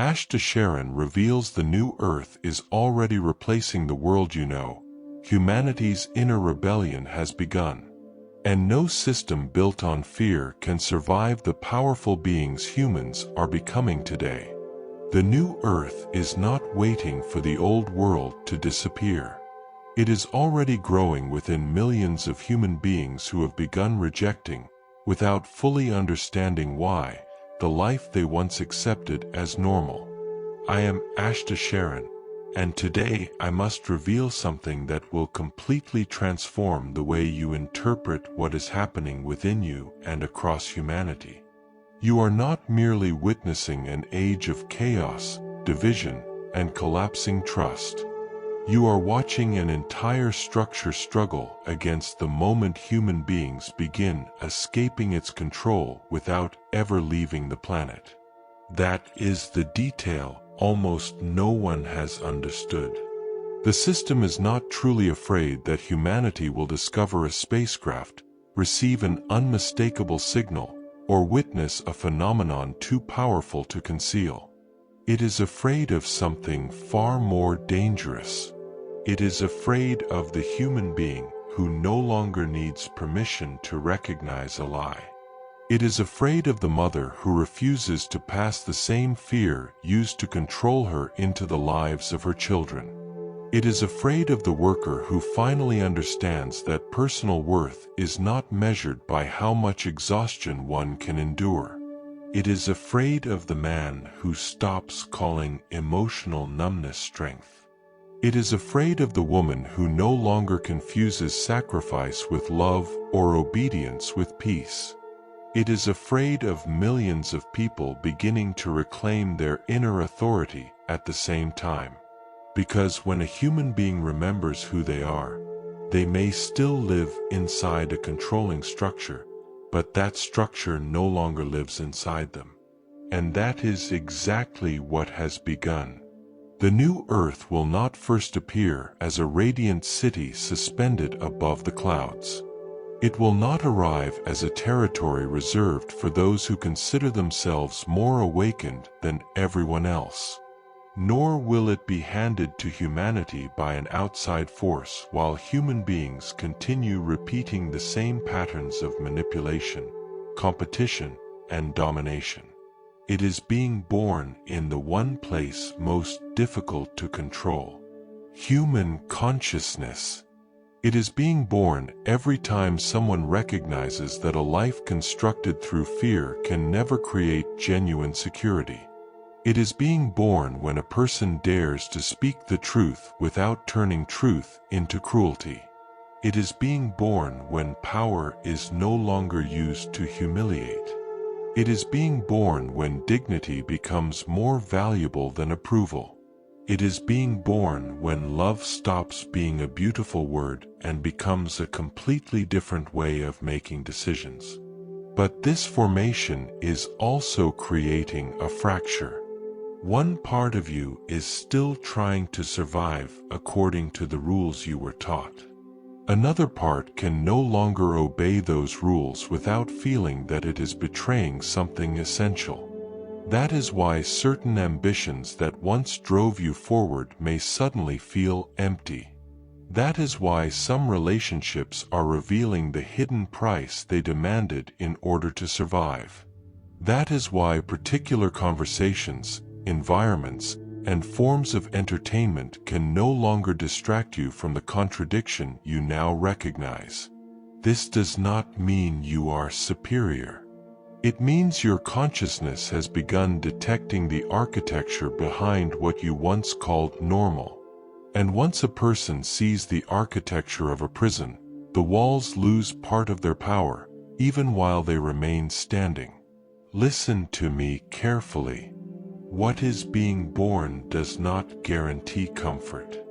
Ashtar Sheran reveals the new Earth is already replacing the world you know. Humanity's inner rebellion has begun. And no system built on fear can survive the powerful beings humans are becoming today. The new Earth is not waiting for the old world to disappear. It is already growing within millions of human beings who have begun rejecting, without fully understanding why, the life they once accepted as normal. I am Ashtar Sheran, and today I must reveal something that will completely transform the way you interpret what is happening within you and across humanity. You are not merely witnessing an age of chaos, division, and collapsing trust. You are watching an entire structure struggle against the moment human beings begin escaping its control without ever leaving the planet. That is the detail almost no one has understood. The system is not truly afraid that humanity will discover a spacecraft, receive an unmistakable signal, or witness a phenomenon too powerful to conceal. It is afraid of something far more dangerous. It is afraid of the human being who no longer needs permission to recognize a lie. It is afraid of the mother who refuses to pass the same fear used to control her into the lives of her children. It is afraid of the worker who finally understands that personal worth is not measured by how much exhaustion one can endure. It is afraid of the man who stops calling emotional numbness strength. It is afraid of the woman who no longer confuses sacrifice with love or obedience with peace. It is afraid of millions of people beginning to reclaim their inner authority at the same time. Because when a human being remembers who they are, they may still live inside a controlling structure, but that structure no longer lives inside them. And that is exactly what has begun. The new Earth will not first appear as a radiant city suspended above the clouds. It will not arrive as a territory reserved for those who consider themselves more awakened than everyone else. Nor will it be handed to humanity by an outside force while human beings continue repeating the same patterns of manipulation, competition, and domination. It is being born in the one place most difficult to control: human consciousness. It is being born every time someone recognizes that a life constructed through fear can never create genuine security. It is being born when a person dares to speak the truth without turning truth into cruelty. It is being born when power is no longer used to humiliate. It is being born when dignity becomes more valuable than approval. It is being born when love stops being a beautiful word and becomes a completely different way of making decisions. But this formation is also creating a fracture. One part of you is still trying to survive according to the rules you were taught. Another part can no longer obey those rules without feeling that it is betraying something essential. That is why certain ambitions that once drove you forward may suddenly feel empty. That is why some relationships are revealing the hidden price they demanded in order to survive. That is why particular conversations, environments, and forms of entertainment can no longer distract you from the contradiction you now recognize. This does not mean you are superior. It means your consciousness has begun detecting the architecture behind what you once called normal. And once a person sees the architecture of a prison, the walls lose part of their power, even while they remain standing. Listen to me carefully. What is being born does not guarantee comfort.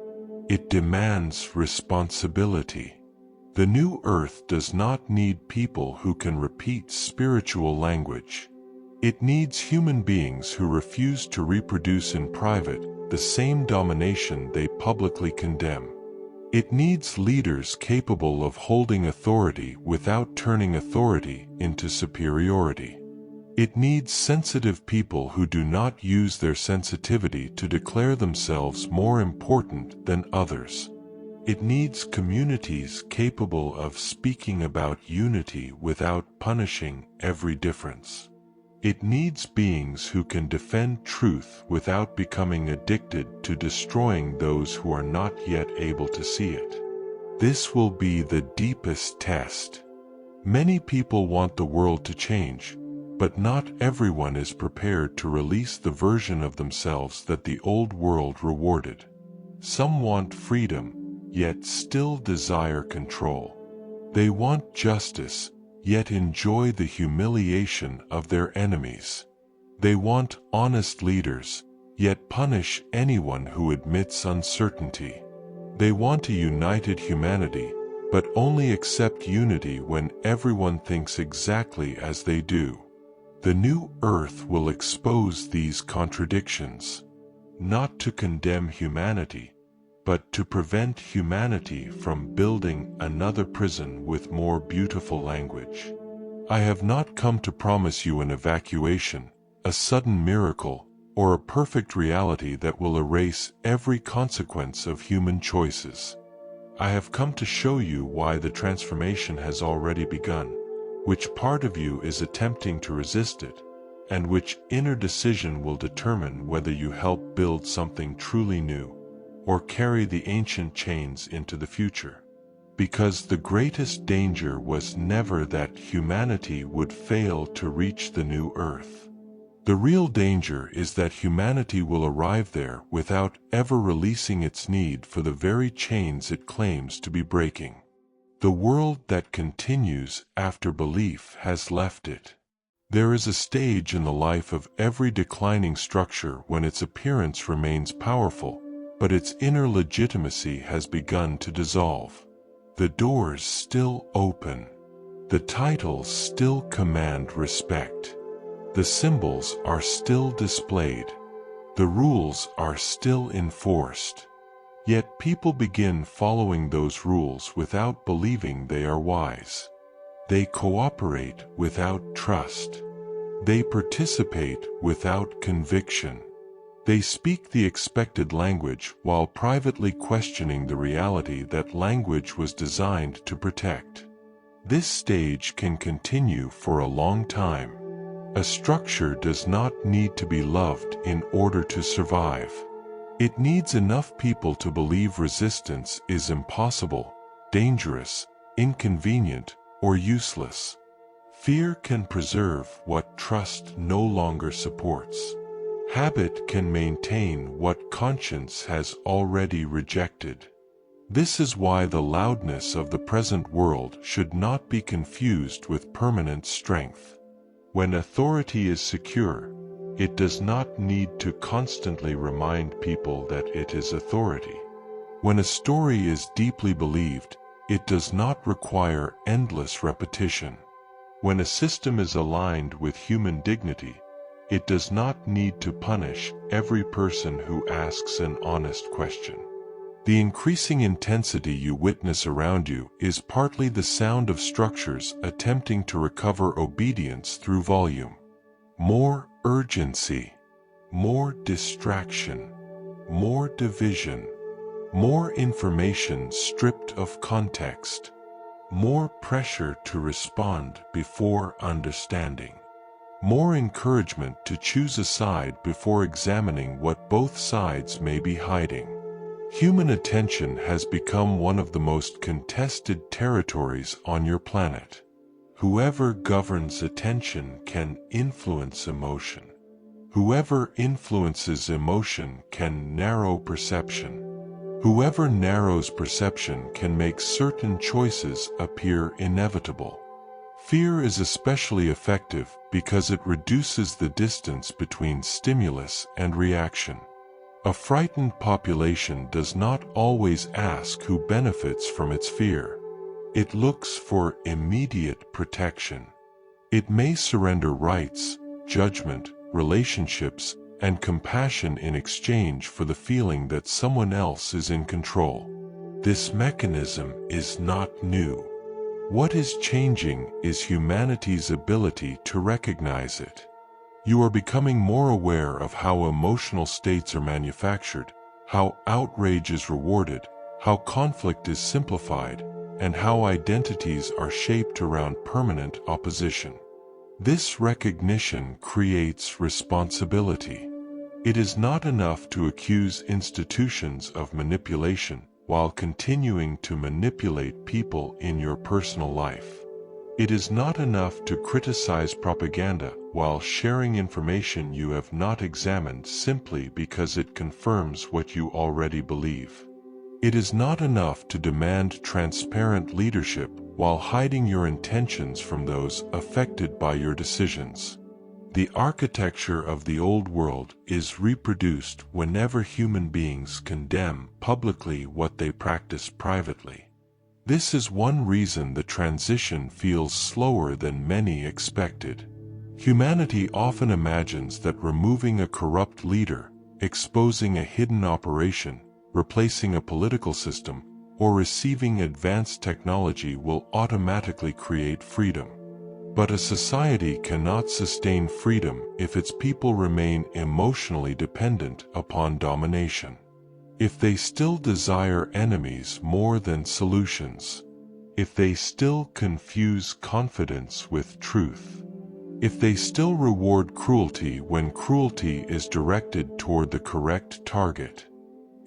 It demands responsibility. The new Earth does not need people who can repeat spiritual language. It needs human beings who refuse to reproduce in private the same domination they publicly condemn. It needs leaders capable of holding authority without turning authority into superiority. It needs sensitive people who do not use their sensitivity to declare themselves more important than others. It needs communities capable of speaking about unity without punishing every difference. It needs beings who can defend truth without becoming addicted to destroying those who are not yet able to see it. This will be the deepest test. Many people want the world to change, but not everyone is prepared to release the version of themselves that the old world rewarded. Some want freedom, yet still desire control. They want justice, yet enjoy the humiliation of their enemies. They want honest leaders, yet punish anyone who admits uncertainty. They want a united humanity, but only accept unity when everyone thinks exactly as they do. The new earth will expose these contradictions, not to condemn humanity, but to prevent humanity from building another prison with more beautiful language. I have not come to promise you an evacuation, a sudden miracle, or a perfect reality that will erase every consequence of human choices. I have come to show you why the transformation has already begun, which part of you is attempting to resist it, and which inner decision will determine whether you help build something truly new, or carry the ancient chains into the future. Because the greatest danger was never that humanity would fail to reach the new earth. The real danger is that humanity will arrive there without ever releasing its need for the very chains it claims to be breaking. The world that continues after belief has left it. There is a stage in the life of every declining structure when its appearance remains powerful, but its inner legitimacy has begun to dissolve. The doors still open. The titles still command respect. The symbols are still displayed. The rules are still enforced. Yet people begin following those rules without believing they are wise. They cooperate without trust. They participate without conviction. They speak the expected language while privately questioning the reality that language was designed to protect. This stage can continue for a long time. A structure does not need to be loved in order to survive. It needs enough people to believe resistance is impossible, dangerous, inconvenient, or useless. Fear can preserve what trust no longer supports. Habit can maintain what conscience has already rejected. This is why the loudness of the present world should not be confused with permanent strength. When authority is secure, it does not need to constantly remind people that it is authority. When a story is deeply believed, it does not require endless repetition. When a system is aligned with human dignity, it does not need to punish every person who asks an honest question. The increasing intensity you witness around you is partly the sound of structures attempting to recover obedience through volume. More urgency, more distraction, more division, more information stripped of context, more pressure to respond before understanding. More encouragement to choose a side before examining what both sides may be hiding. Human attention has become one of the most contested territories on your planet. Whoever governs attention can influence emotion. Whoever influences emotion can narrow perception. Whoever narrows perception can make certain choices appear inevitable. Fear is especially effective because it reduces the distance between stimulus and reaction. A frightened population does not always ask who benefits from its fear. It looks for immediate protection. It may surrender rights, judgment, relationships, and compassion in exchange for the feeling that someone else is in control. This mechanism is not new. What is changing is humanity's ability to recognize it. You are becoming more aware of how emotional states are manufactured, how outrage is rewarded, how conflict is simplified, and how identities are shaped around permanent opposition. This recognition creates responsibility. It is not enough to accuse institutions of manipulation while continuing to manipulate people in your personal life. It is not enough to criticize propaganda while sharing information you have not examined simply because it confirms what you already believe. It is not enough to demand transparent leadership while hiding your intentions from those affected by your decisions. The architecture of the old world is reproduced whenever human beings condemn publicly what they practice privately. This is one reason the transition feels slower than many expected. Humanity often imagines that removing a corrupt leader, exposing a hidden operation, replacing a political system, or receiving advanced technology will automatically create freedom. But a society cannot sustain freedom if its people remain emotionally dependent upon domination. If they still desire enemies more than solutions. If they still confuse confidence with truth. If they still reward cruelty when cruelty is directed toward the correct target.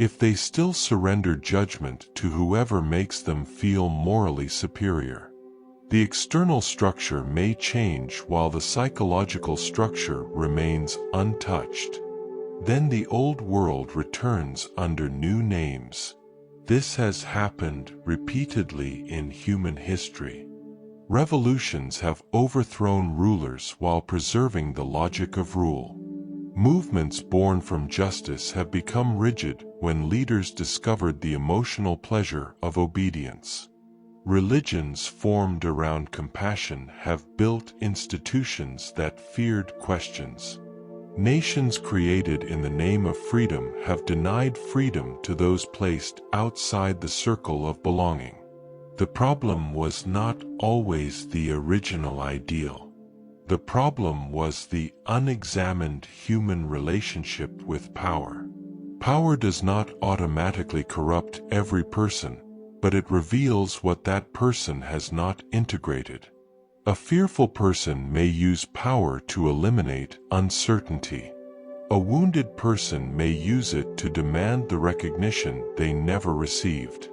If they still surrender judgment to whoever makes them feel morally superior. The external structure may change while the psychological structure remains untouched. Then the old world returns under new names. This has happened repeatedly in human history. Revolutions have overthrown rulers while preserving the logic of rule. Movements born from justice have become rigid when leaders discovered the emotional pleasure of obedience. Religions formed around compassion have built institutions that feared questions. Nations created in the name of freedom have denied freedom to those placed outside the circle of belonging. The problem was not always the original ideal. The problem was the unexamined human relationship with power. Power does not automatically corrupt every person, but it reveals what that person has not integrated. A fearful person may use power to eliminate uncertainty. A wounded person may use it to demand the recognition they never received.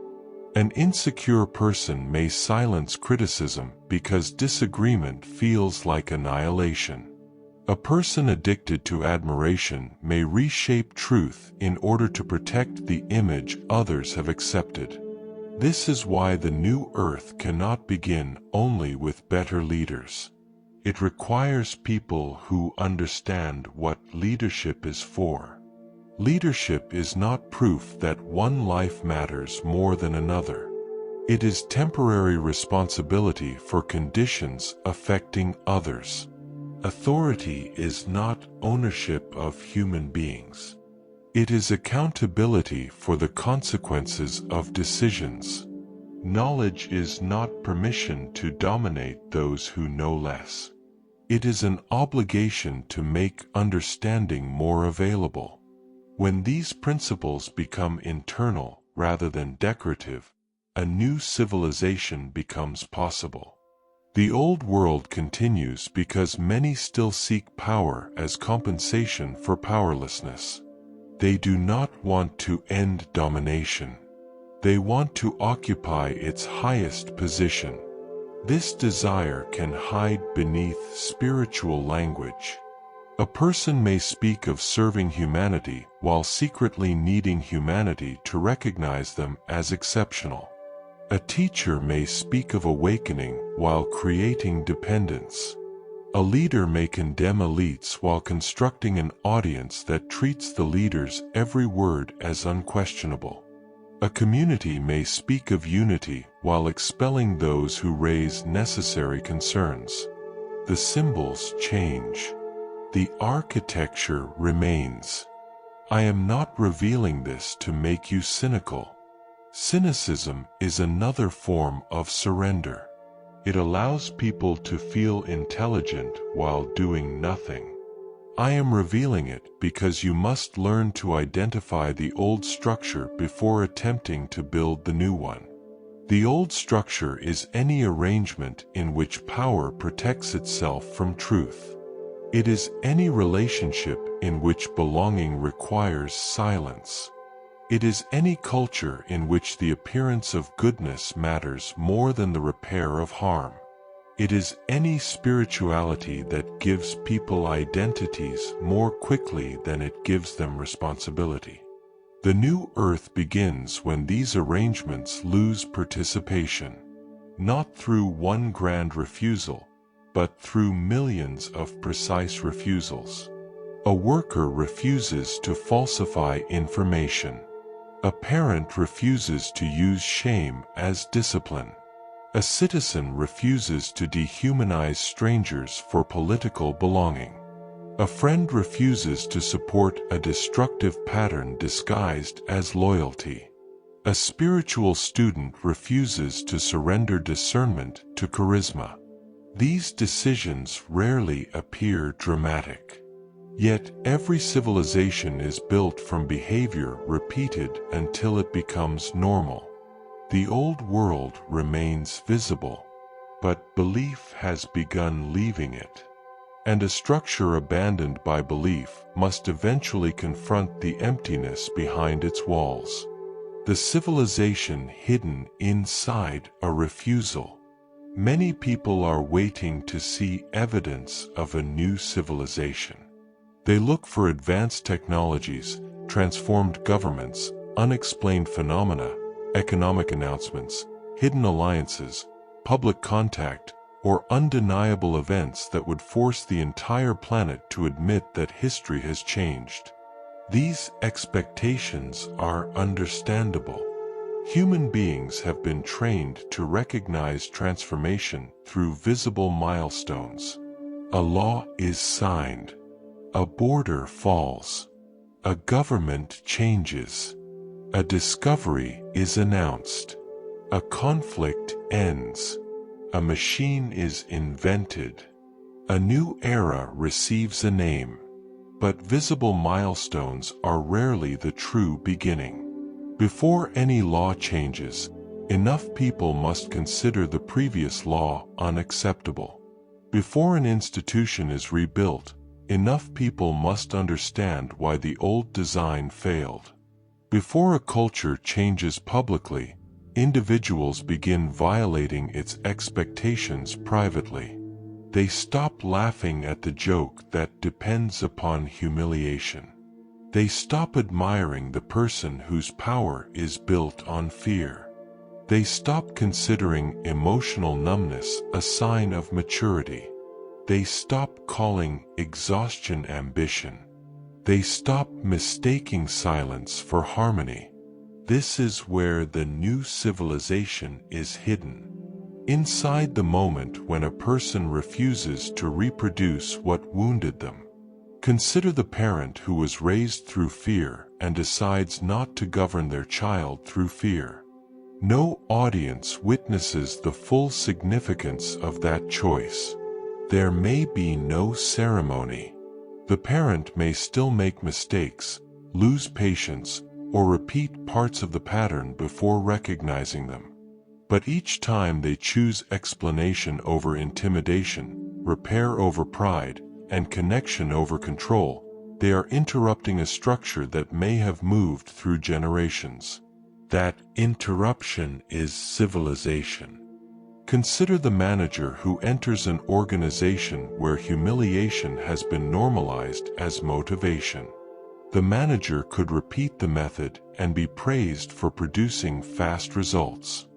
An insecure person may silence criticism because disagreement feels like annihilation. A person addicted to admiration may reshape truth in order to protect the image others have accepted. This is why the new earth cannot begin only with better leaders. It requires people who understand what leadership is for. Leadership is not proof that one life matters more than another. It is temporary responsibility for conditions affecting others. Authority is not ownership of human beings. It is accountability for the consequences of decisions. Knowledge is not permission to dominate those who know less. It is an obligation to make understanding more available. When these principles become internal rather than decorative, a new civilization becomes possible. The old world continues because many still seek power as compensation for powerlessness. They do not want to end domination. They want to occupy its highest position. This desire can hide beneath spiritual language. A person may speak of serving humanity while secretly needing humanity to recognize them as exceptional. A teacher may speak of awakening while creating dependence. A leader may condemn elites while constructing an audience that treats the leader's every word as unquestionable. A community may speak of unity while expelling those who raise necessary concerns. The symbols change. The architecture remains. I am not revealing this to make you cynical. Cynicism is another form of surrender. It allows people to feel intelligent while doing nothing. I am revealing it because you must learn to identify the old structure before attempting to build the new one. The old structure is any arrangement in which power protects itself from truth. It is any relationship in which belonging requires silence. It is any culture in which the appearance of goodness matters more than the repair of harm. It is any spirituality that gives people identities more quickly than it gives them responsibility. The new earth begins when these arrangements lose participation, not through one grand refusal, but through millions of precise refusals. A worker refuses to falsify information. A parent refuses to use shame as discipline. A citizen refuses to dehumanize strangers for political belonging. A friend refuses to support a destructive pattern disguised as loyalty. A spiritual student refuses to surrender discernment to charisma. These decisions rarely appear dramatic. Yet every civilization is built from behavior repeated until it becomes normal. The old world remains visible, but belief has begun leaving it. And a structure abandoned by belief must eventually confront the emptiness behind its walls. The civilization hidden inside a refusal. Many people are waiting to see evidence of a new civilization. They look for advanced technologies, transformed governments, unexplained phenomena, economic announcements, hidden alliances, public contact, or undeniable events that would force the entire planet to admit that history has changed. These expectations are understandable. Human beings have been trained to recognize transformation through visible milestones. A law is signed. A border falls. A government changes. A discovery is announced. A conflict ends. A machine is invented. A new era receives a name. But visible milestones are rarely the true beginning. Before any law changes, enough people must consider the previous law unacceptable. Before an institution is rebuilt, enough people must understand why the old design failed. Before a culture changes publicly, individuals begin violating its expectations privately. They stop laughing at the joke that depends upon humiliation. They stop admiring the person whose power is built on fear. They stop considering emotional numbness a sign of maturity. They stop calling exhaustion ambition. They stop mistaking silence for harmony. This is where the new civilization is hidden. Inside the moment when a person refuses to reproduce what wounded them. Consider the parent who was raised through fear and decides not to govern their child through fear. No audience witnesses the full significance of that choice. There may be no ceremony. The parent may still make mistakes, lose patience, or repeat parts of the pattern before recognizing them. But each time they choose explanation over intimidation, repair over pride, and connection over control, they are interrupting a structure that may have moved through generations. That interruption is civilization. Consider the manager who enters an organization where humiliation has been normalized as motivation. The manager could repeat the method and be praised for producing fast results.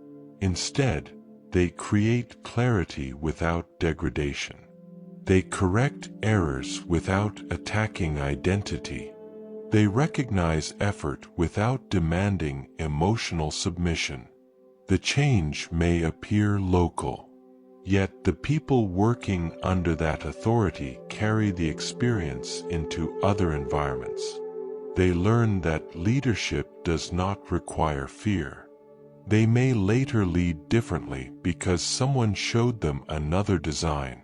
Instead, they create clarity without degradation. They correct errors without attacking identity. They recognize effort without demanding emotional submission. The change may appear local, yet the people working under that authority carry the experience into other environments. They learn that leadership does not require fear. They may later lead differently because someone showed them another design.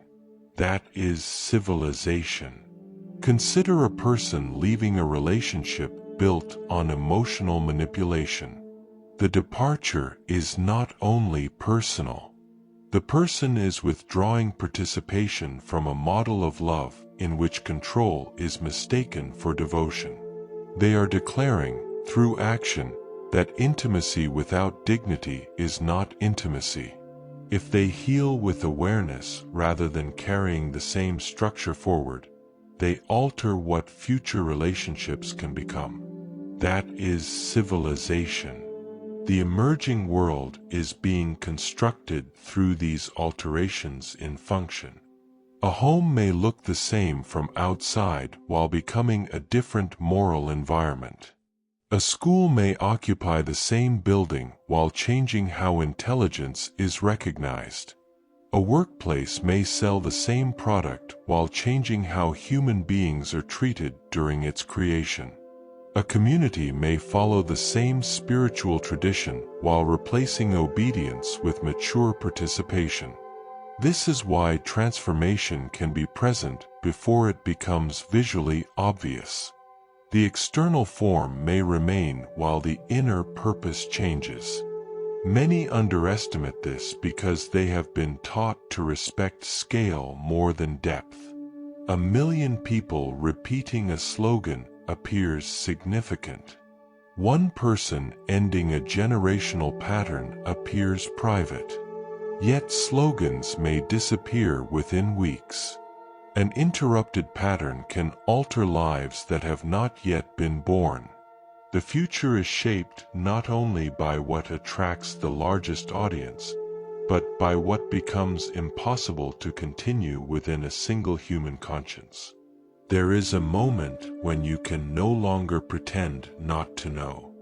That is civilization. Consider a person leaving a relationship built on emotional manipulation. The departure is not only personal. The person is withdrawing participation from a model of love in which control is mistaken for devotion. They are declaring, through action, that intimacy without dignity is not intimacy. If they heal with awareness rather than carrying the same structure forward, they alter what future relationships can become. That is civilization. The emerging world is being constructed through these alterations in function. A home may look the same from outside while becoming a different moral environment. A school may occupy the same building while changing how intelligence is recognized. A workplace may sell the same product while changing how human beings are treated during its creation. A community may follow the same spiritual tradition while replacing obedience with mature participation. This is why transformation can be present before it becomes visually obvious. The external form may remain while the inner purpose changes. Many underestimate this because they have been taught to respect scale more than depth. 1 million people repeating a slogan appears significant. One person ending a generational pattern appears private. Yet slogans may disappear within weeks. An interrupted pattern can alter lives that have not yet been born. The future is shaped not only by what attracts the largest audience, but by what becomes impossible to continue within a single human conscience. There is a moment when you can no longer pretend not to know.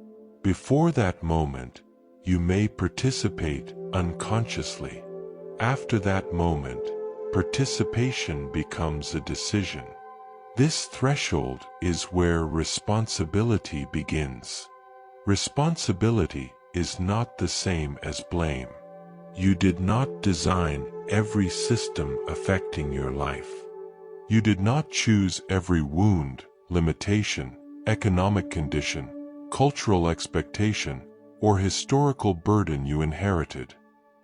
Before that moment, you may participate unconsciously. After that moment, participation becomes a decision. This threshold is where responsibility begins. Responsibility is not the same as blame. You did not design every system affecting your life. You did not choose every wound, limitation, economic condition, cultural expectation, or historical burden you inherited.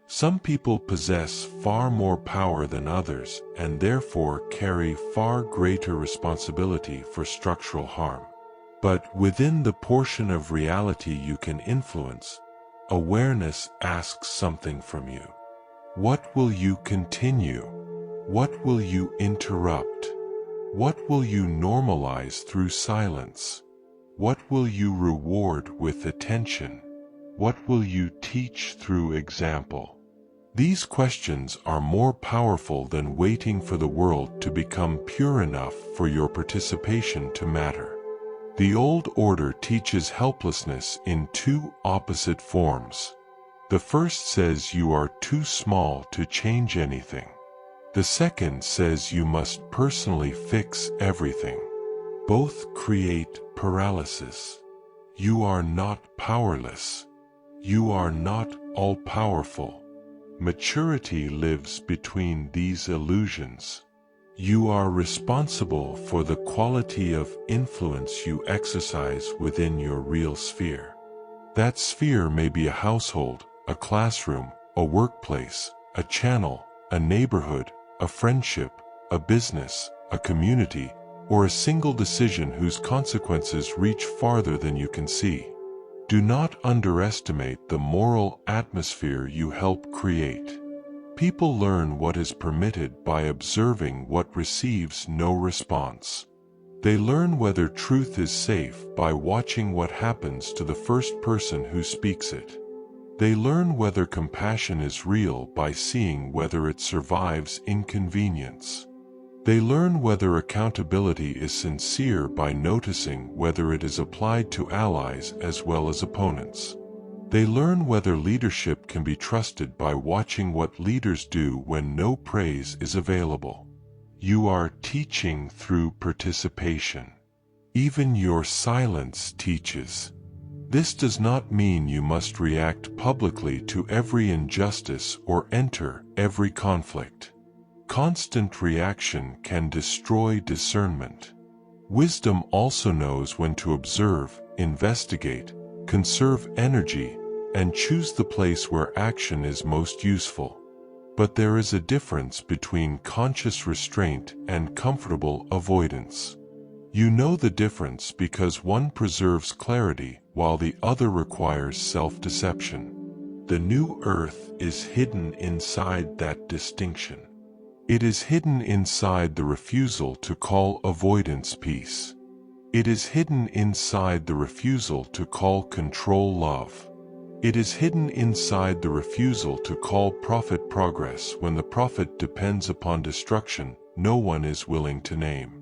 Some people possess far more power than others and therefore carry far greater responsibility for structural harm. But within the portion of reality you can influence, awareness asks something from you. What will you continue? What will you interrupt? What will you normalize through silence? What will you reward with attention? What will you teach through example? These questions are more powerful than waiting for the world to become pure enough for your participation to matter. The old order teaches helplessness in two opposite forms. The first says you are too small to change anything. The second says you must personally fix everything. Both create paralysis. You are not powerless. You are not all-powerful. Maturity lives between these illusions. You are responsible for the quality of influence you exercise within your real sphere. That sphere may be a household, a classroom, a workplace, a channel, a neighborhood, a friendship, a business, a community, or a single decision whose consequences reach farther than you can see. Do not underestimate the moral atmosphere you help create. People learn what is permitted by observing what receives no response. They learn whether truth is safe by watching what happens to the first person who speaks it. They learn whether compassion is real by seeing whether it survives inconvenience. They learn whether accountability is sincere by noticing whether it is applied to allies as well as opponents. They learn whether leadership can be trusted by watching what leaders do when no praise is available. You are teaching through participation. Even your silence teaches. This does not mean you must react publicly to every injustice or enter every conflict. Constant reaction can destroy discernment. Wisdom also knows when to observe, investigate, conserve energy, and choose the place where action is most useful. But there is a difference between conscious restraint and comfortable avoidance. You know the difference because one preserves clarity while the other requires self-deception. The new earth is hidden inside that distinction. It is hidden inside the refusal to call avoidance peace. It is hidden inside the refusal to call control love. It is hidden inside the refusal to call profit progress when the profit depends upon destruction no one is willing to name.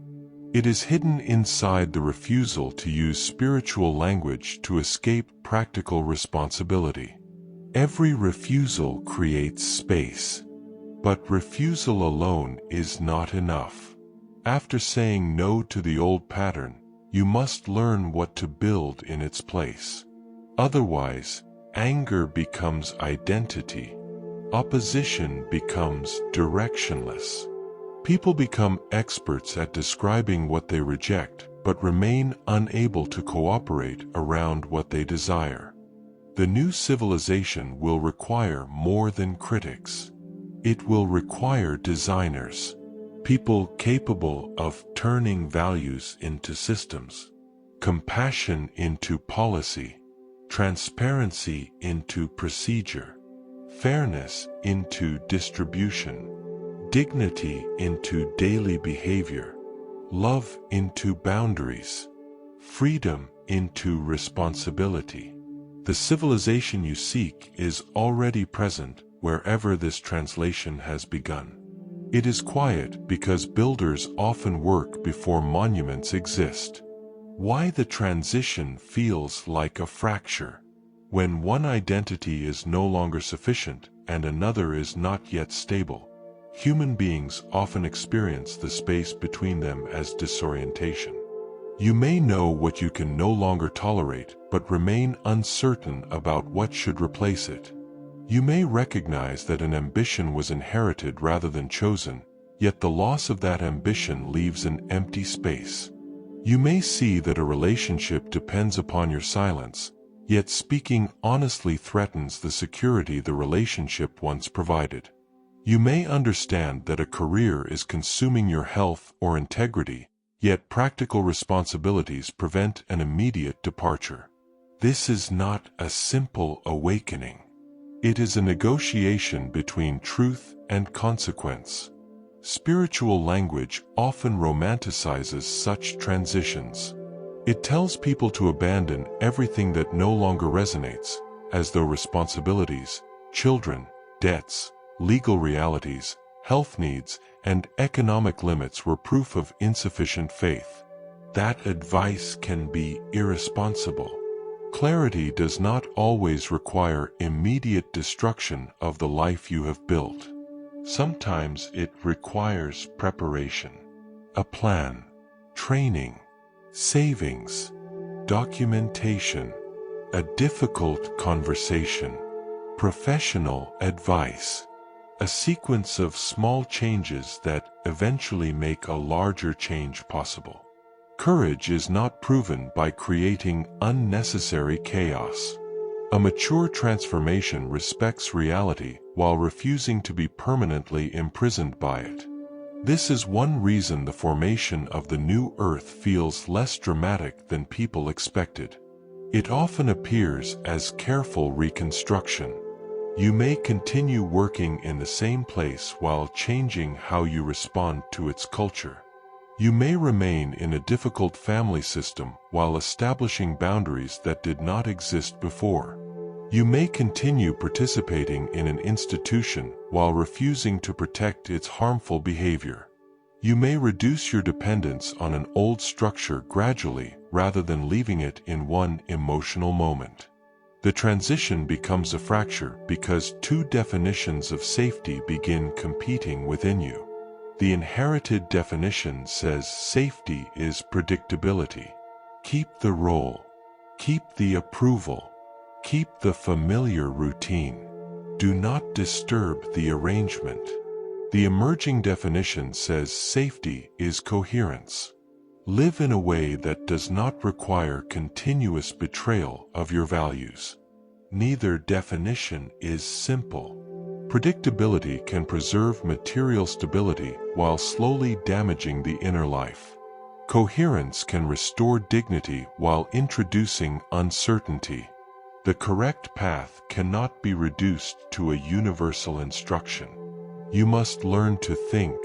It is hidden inside the refusal to use spiritual language to escape practical responsibility. Every refusal creates space. But refusal alone is not enough. After saying no to the old pattern, you must learn what to build in its place. Otherwise, anger becomes identity. Opposition becomes directionless. People become experts at describing what they reject, but remain unable to cooperate around what they desire. The new civilization will require more than critics. It will require designers, people capable of turning values into systems, compassion into policy, transparency into procedure, fairness into distribution, dignity into daily behavior, love into boundaries, freedom into responsibility. The civilization you seek is already present wherever this translation has begun. It is quiet because builders often work before monuments exist. Why the transition feels like a fracture. When one identity is no longer sufficient and another is not yet stable, human beings often experience the space between them as disorientation. You may know what you can no longer tolerate, but remain uncertain about what should replace it. You may recognize that an ambition was inherited rather than chosen, yet the loss of that ambition leaves an empty space. You may see that a relationship depends upon your silence, yet speaking honestly threatens the security the relationship once provided. You may understand that a career is consuming your health or integrity, yet practical responsibilities prevent an immediate departure. This is not a simple awakening. It is a negotiation between truth and consequence. Spiritual language often romanticizes such transitions. It tells people to abandon everything that no longer resonates, as though responsibilities, children, debts, legal realities, health needs, and economic limits were proof of insufficient faith. That advice can be irresponsible. Clarity does not always require immediate destruction of the life you have built. Sometimes it requires preparation, a plan, training, savings, documentation, a difficult conversation, professional advice, a sequence of small changes that eventually make a larger change possible. Courage is not proven by creating unnecessary chaos. A mature transformation respects reality while refusing to be permanently imprisoned by it. This is one reason the formation of the new earth feels less dramatic than people expected. It often appears as careful reconstruction. You may continue working in the same place while changing how you respond to its culture. You may remain in a difficult family system while establishing boundaries that did not exist before. You may continue participating in an institution while refusing to protect its harmful behavior. You may reduce your dependence on an old structure gradually rather than leaving it in one emotional moment. The transition becomes a fracture because two definitions of safety begin competing within you. The inherited definition says safety is predictability. Keep the role. Keep the approval. Keep the familiar routine. Do not disturb the arrangement. The emerging definition says safety is coherence. Live in a way that does not require continuous betrayal of your values. Neither definition is simple. Predictability can preserve material stability while slowly damaging the inner life. Coherence can restore dignity while introducing uncertainty. The correct path cannot be reduced to a universal instruction. You must learn to think,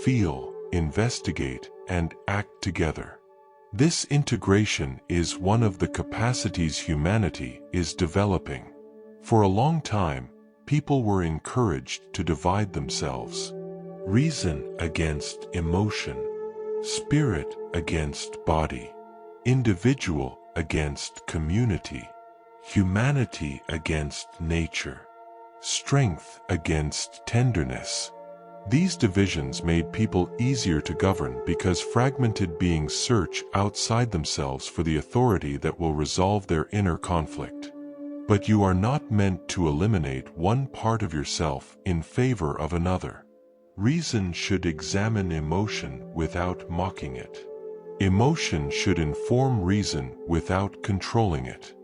feel, investigate, and act together. This integration is one of the capacities humanity is developing. For a long time, people were encouraged to divide themselves. Reason against emotion, spirit against body, individual against community, humanity against nature, strength against tenderness. These divisions made people easier to govern because fragmented beings search outside themselves for the authority that will resolve their inner conflict. But you are not meant to eliminate one part of yourself in favor of another. Reason should examine emotion without mocking it. Emotion should inform reason without controlling it.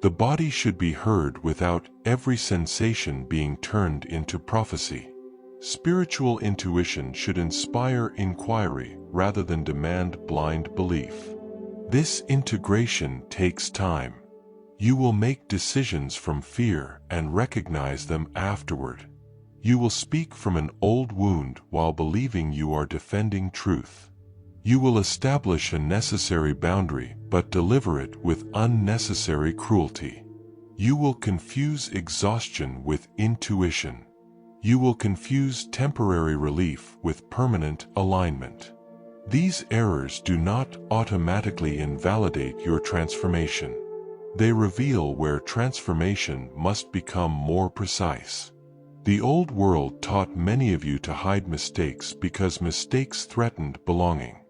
The body should be heard without every sensation being turned into prophecy. Spiritual intuition should inspire inquiry rather than demand blind belief. This integration takes time. You will make decisions from fear and recognize them afterward. You will speak from an old wound while believing you are defending truth. You will establish a necessary boundary but deliver it with unnecessary cruelty. You will confuse exhaustion with intuition. You will confuse temporary relief with permanent alignment. These errors do not automatically invalidate your transformation. They reveal where transformation must become more precise. The old world taught many of you to hide mistakes because mistakes threatened belonging.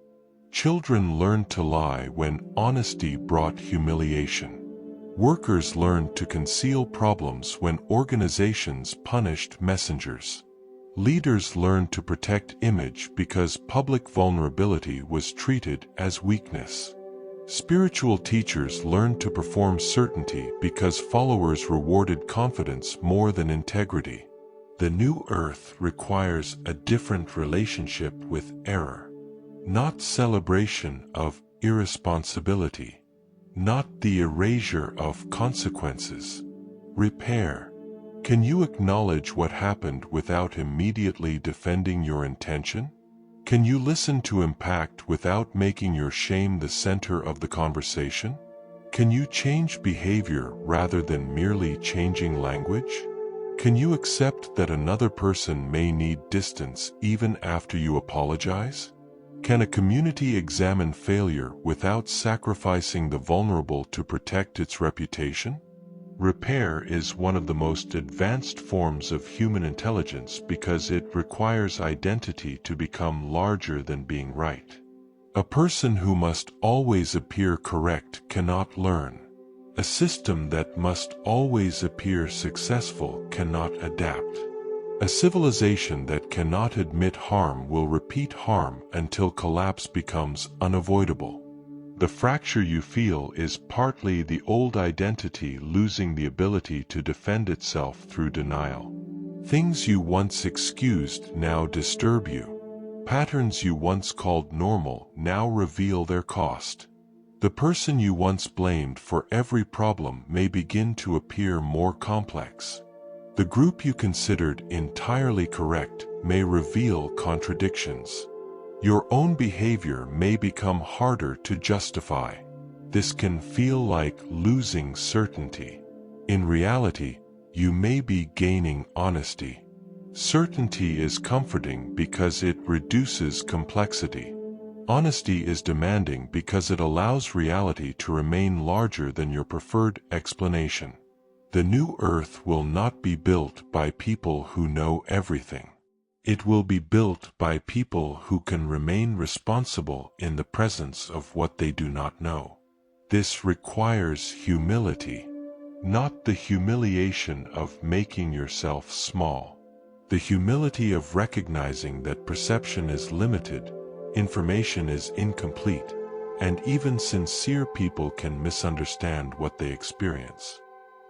Children learned to lie when honesty brought humiliation. Workers learned to conceal problems when organizations punished messengers. Leaders learned to protect image because public vulnerability was treated as weakness. Spiritual teachers learned to perform certainty because followers rewarded confidence more than integrity. The new earth requires a different relationship with error. Not celebration of irresponsibility. Not the erasure of consequences. Repair. Can you acknowledge what happened without immediately defending your intention? Can you listen to impact without making your shame the center of the conversation? Can you change behavior rather than merely changing language? Can you accept that another person may need distance even after you apologize? Can a community examine failure without sacrificing the vulnerable to protect its reputation? Repair is one of the most advanced forms of human intelligence because it requires identity to become larger than being right. A person who must always appear correct cannot learn. A system that must always appear successful cannot adapt. A civilization that cannot admit harm will repeat harm until collapse becomes unavoidable. The fracture you feel is partly the old identity losing the ability to defend itself through denial. Things you once excused now disturb you. Patterns you once called normal now reveal their cost. The person you once blamed for every problem may begin to appear more complex. The group you considered entirely correct may reveal contradictions. Your own behavior may become harder to justify. This can feel like losing certainty. In reality, you may be gaining honesty. Certainty is comforting because it reduces complexity. Honesty is demanding because it allows reality to remain larger than your preferred explanation. The new earth will not be built by people who know everything. It will be built by people who can remain responsible in the presence of what they do not know. This requires humility, not the humiliation of making yourself small. The humility of recognizing that perception is limited, information is incomplete, and even sincere people can misunderstand what they experience.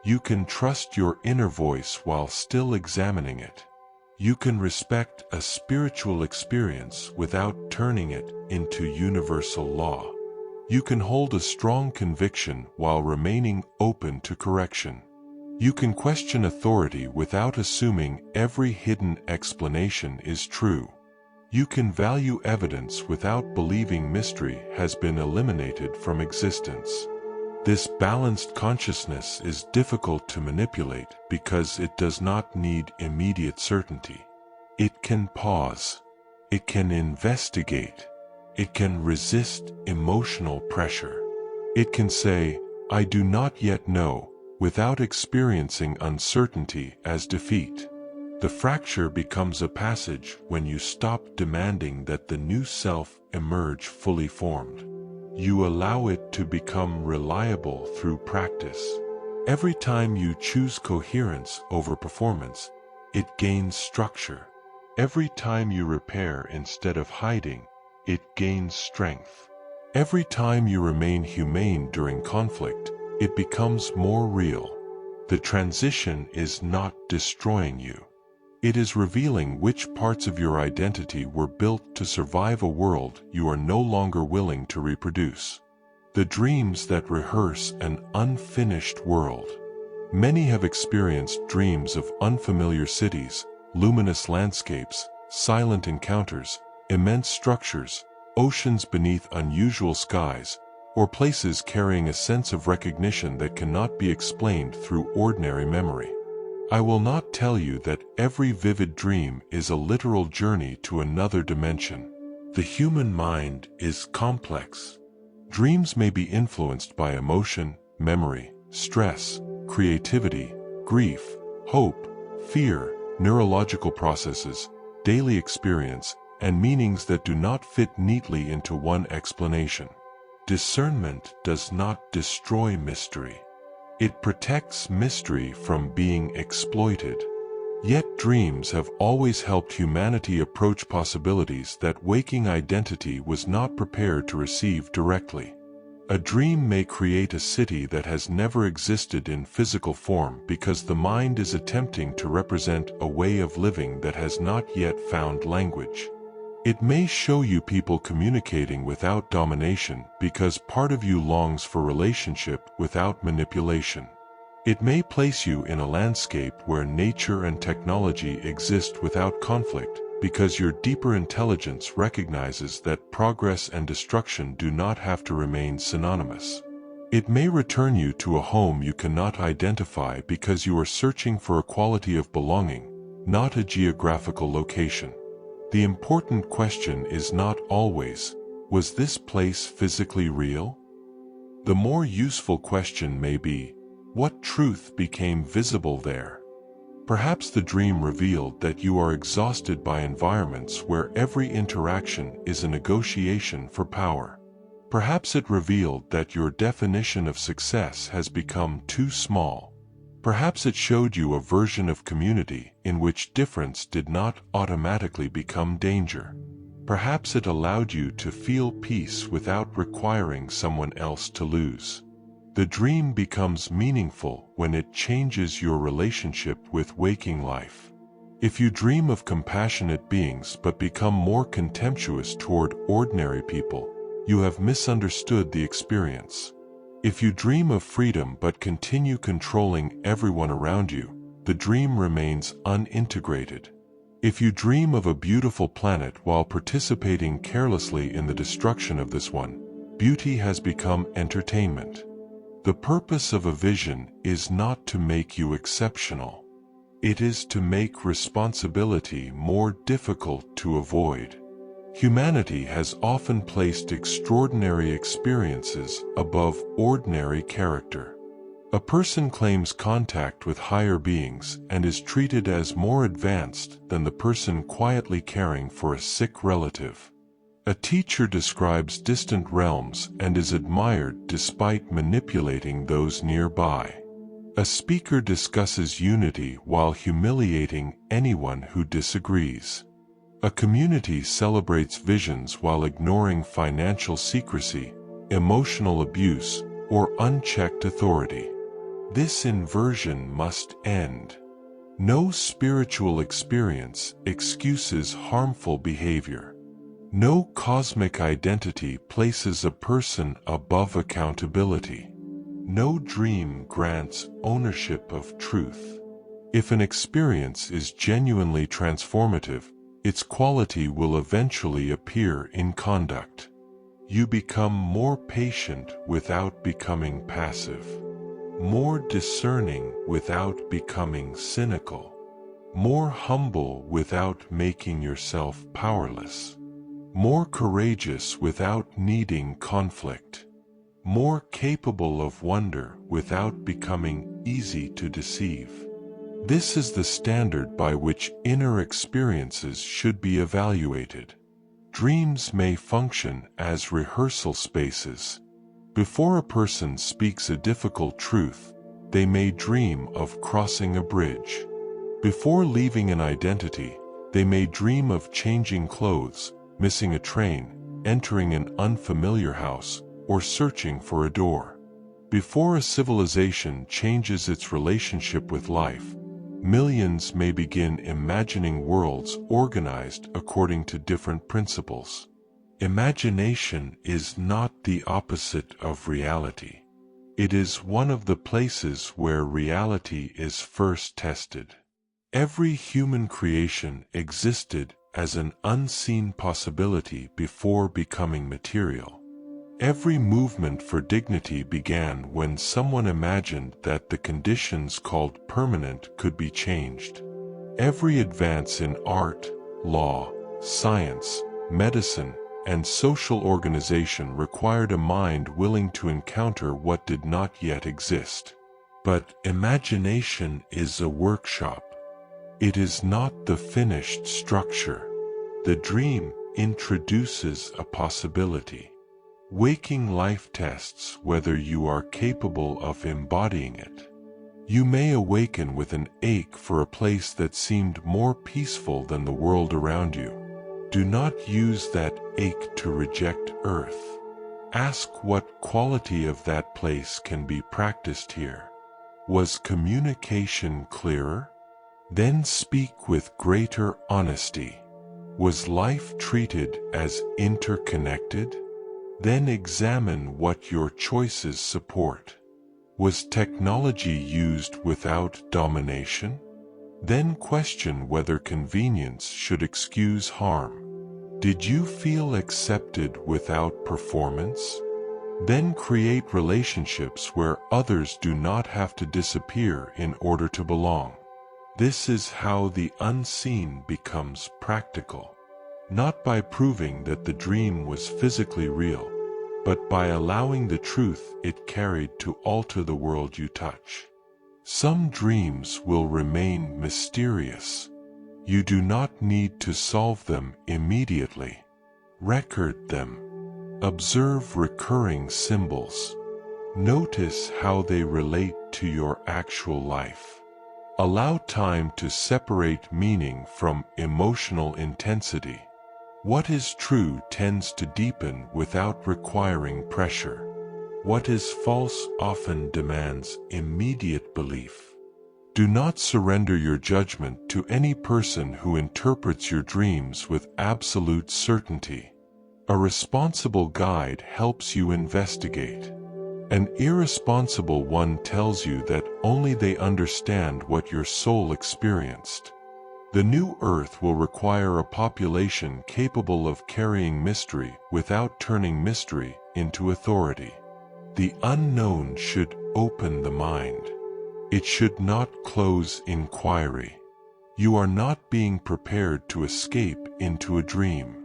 You can trust your inner voice while still examining it. You can respect a spiritual experience without turning it into universal law. You can hold a strong conviction while remaining open to correction. You can question authority without assuming every hidden explanation is true. You can value evidence without believing mystery has been eliminated from existence. This balanced consciousness is difficult to manipulate because it does not need immediate certainty. It can pause. It can investigate. It can resist emotional pressure. It can say, "I do not yet know," without experiencing uncertainty as defeat. The fracture becomes a passage when you stop demanding that the new self emerge fully formed. You allow it to become reliable through practice. Every time you choose coherence over performance, it gains structure. Every time you repair instead of hiding, it gains strength. Every time you remain humane during conflict, it becomes more real. The transition is not destroying you. It is revealing which parts of your identity were built to survive a world you are no longer willing to reproduce. The dreams that rehearse an unfinished world. Many have experienced dreams of unfamiliar cities, luminous landscapes, silent encounters, immense structures, oceans beneath unusual skies, or places carrying a sense of recognition that cannot be explained through ordinary memory. I will not tell you that every vivid dream is a literal journey to another dimension. The human mind is complex. Dreams may be influenced by emotion, memory, stress, creativity, grief, hope, fear, neurological processes, daily experience, and meanings that do not fit neatly into one explanation. Discernment does not destroy mystery. It protects mystery from being exploited. Yet dreams have always helped humanity approach possibilities that waking identity was not prepared to receive directly. A dream may create a city that has never existed in physical form because the mind is attempting to represent a way of living that has not yet found language. It may show you people communicating without domination because part of you longs for relationship without manipulation. It may place you in a landscape where nature and technology exist without conflict because your deeper intelligence recognizes that progress and destruction do not have to remain synonymous. It may return you to a home you cannot identify because you are searching for a quality of belonging, not a geographical location. The important question is not always, was this place physically real? The more useful question may be, what truth became visible there? Perhaps the dream revealed that you are exhausted by environments where every interaction is a negotiation for power. Perhaps it revealed that your definition of success has become too small. Perhaps it showed you a version of community in which difference did not automatically become danger. Perhaps it allowed you to feel peace without requiring someone else to lose. The dream becomes meaningful when it changes your relationship with waking life. If you dream of compassionate beings but become more contemptuous toward ordinary people, you have misunderstood the experience. If you dream of freedom but continue controlling everyone around you, the dream remains unintegrated. If you dream of a beautiful planet while participating carelessly in the destruction of this one, beauty has become entertainment. The purpose of a vision is not to make you exceptional. It is to make responsibility more difficult to avoid. Humanity has often placed extraordinary experiences above ordinary character. A person claims contact with higher beings and is treated as more advanced than the person quietly caring for a sick relative. A teacher describes distant realms and is admired despite manipulating those nearby. A speaker discusses unity while humiliating anyone who disagrees. A community celebrates visions while ignoring financial secrecy, emotional abuse, or unchecked authority. This inversion must end. No spiritual experience excuses harmful behavior. No cosmic identity places a person above accountability. No dream grants ownership of truth. If an experience is genuinely transformative, its quality will eventually appear in conduct. You become more patient without becoming passive, more discerning without becoming cynical, more humble without making yourself powerless, more courageous without needing conflict, more capable of wonder without becoming easy to deceive. This is the standard by which inner experiences should be evaluated. Dreams may function as rehearsal spaces. Before a person speaks a difficult truth, they may dream of crossing a bridge. Before leaving an identity, they may dream of changing clothes, missing a train, entering an unfamiliar house, or searching for a door. Before a civilization changes its relationship with life, millions may begin imagining worlds organized according to different principles. Imagination is not the opposite of reality. It is one of the places where reality is first tested. Every human creation existed as an unseen possibility before becoming material. Every movement for dignity began when someone imagined that the conditions called permanent could be changed. Every advance in art, law, science, medicine, and social organization required a mind willing to encounter what did not yet exist. But imagination is a workshop. It is not the finished structure. The dream introduces a possibility. Waking life tests whether you are capable of embodying it. You may awaken with an ache for a place that seemed more peaceful than the world around you. Do not use that ache to reject Earth. Ask what quality of that place can be practiced here. Was communication clearer? Then speak with greater honesty. Was life treated as interconnected? Then examine what your choices support. Was technology used without domination? Then question whether convenience should excuse harm. Did you feel accepted without performance? Then create relationships where others do not have to disappear in order to belong. This is how the unseen becomes practical. Not by proving that the dream was physically real, but by allowing the truth it carried to alter the world you touch. Some dreams will remain mysterious. You do not need to solve them immediately. Record them. Observe recurring symbols. Notice how they relate to your actual life. Allow time to separate meaning from emotional intensity. What is true tends to deepen without requiring pressure. What is false often demands immediate belief. Do not surrender your judgment to any person who interprets your dreams with absolute certainty. A responsible guide helps you investigate. An irresponsible one tells you that only they understand what your soul experienced. The new Earth will require a population capable of carrying mystery without turning mystery into authority. The unknown should open the mind. It should not close inquiry. You are not being prepared to escape into a dream.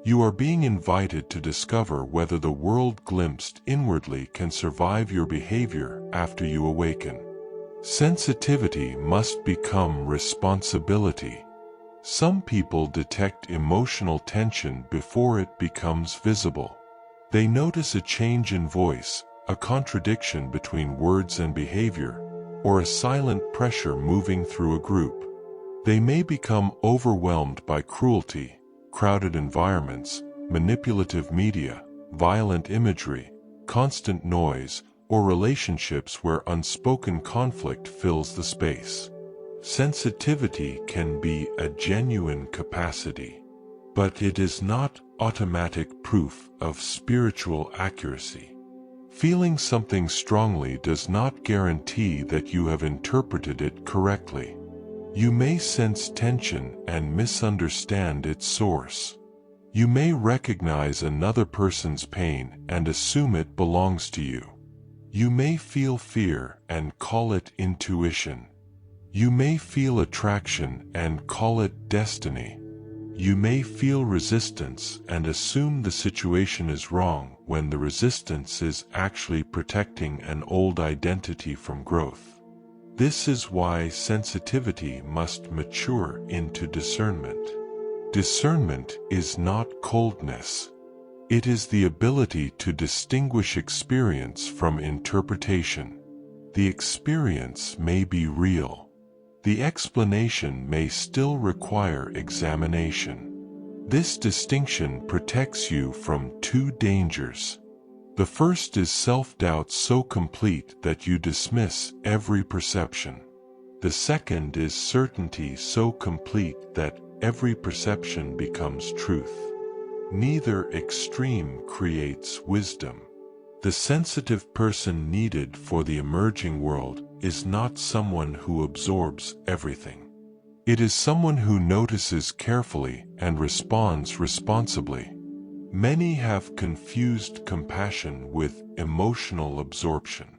You are being invited to discover whether the world glimpsed inwardly can survive your behavior after you awaken. Sensitivity must become responsibility. Some people detect emotional tension before it becomes visible. They notice a change in voice, a contradiction between words and behavior, or a silent pressure moving through a group. They may become overwhelmed by cruelty, crowded environments, manipulative media, violent imagery, constant noise, or relationships where unspoken conflict fills the space. Sensitivity can be a genuine capacity, but it is not automatic proof of spiritual accuracy. Feeling something strongly does not guarantee that you have interpreted it correctly. You may sense tension and misunderstand its source. You may recognize another person's pain and assume it belongs to you. You may feel fear and call it intuition. You may feel attraction and call it destiny. You may feel resistance and assume the situation is wrong when the resistance is actually protecting an old identity from growth. This is why sensitivity must mature into discernment. Discernment is not coldness. It is the ability to distinguish experience from interpretation. The experience may be real. The explanation may still require examination. This distinction protects you from two dangers. The first is self-doubt so complete that you dismiss every perception. The second is certainty so complete that every perception becomes truth. Neither extreme creates wisdom. The sensitive person needed for the emerging world is not someone who absorbs everything. It is someone who notices carefully and responds responsibly. Many have confused compassion with emotional absorption.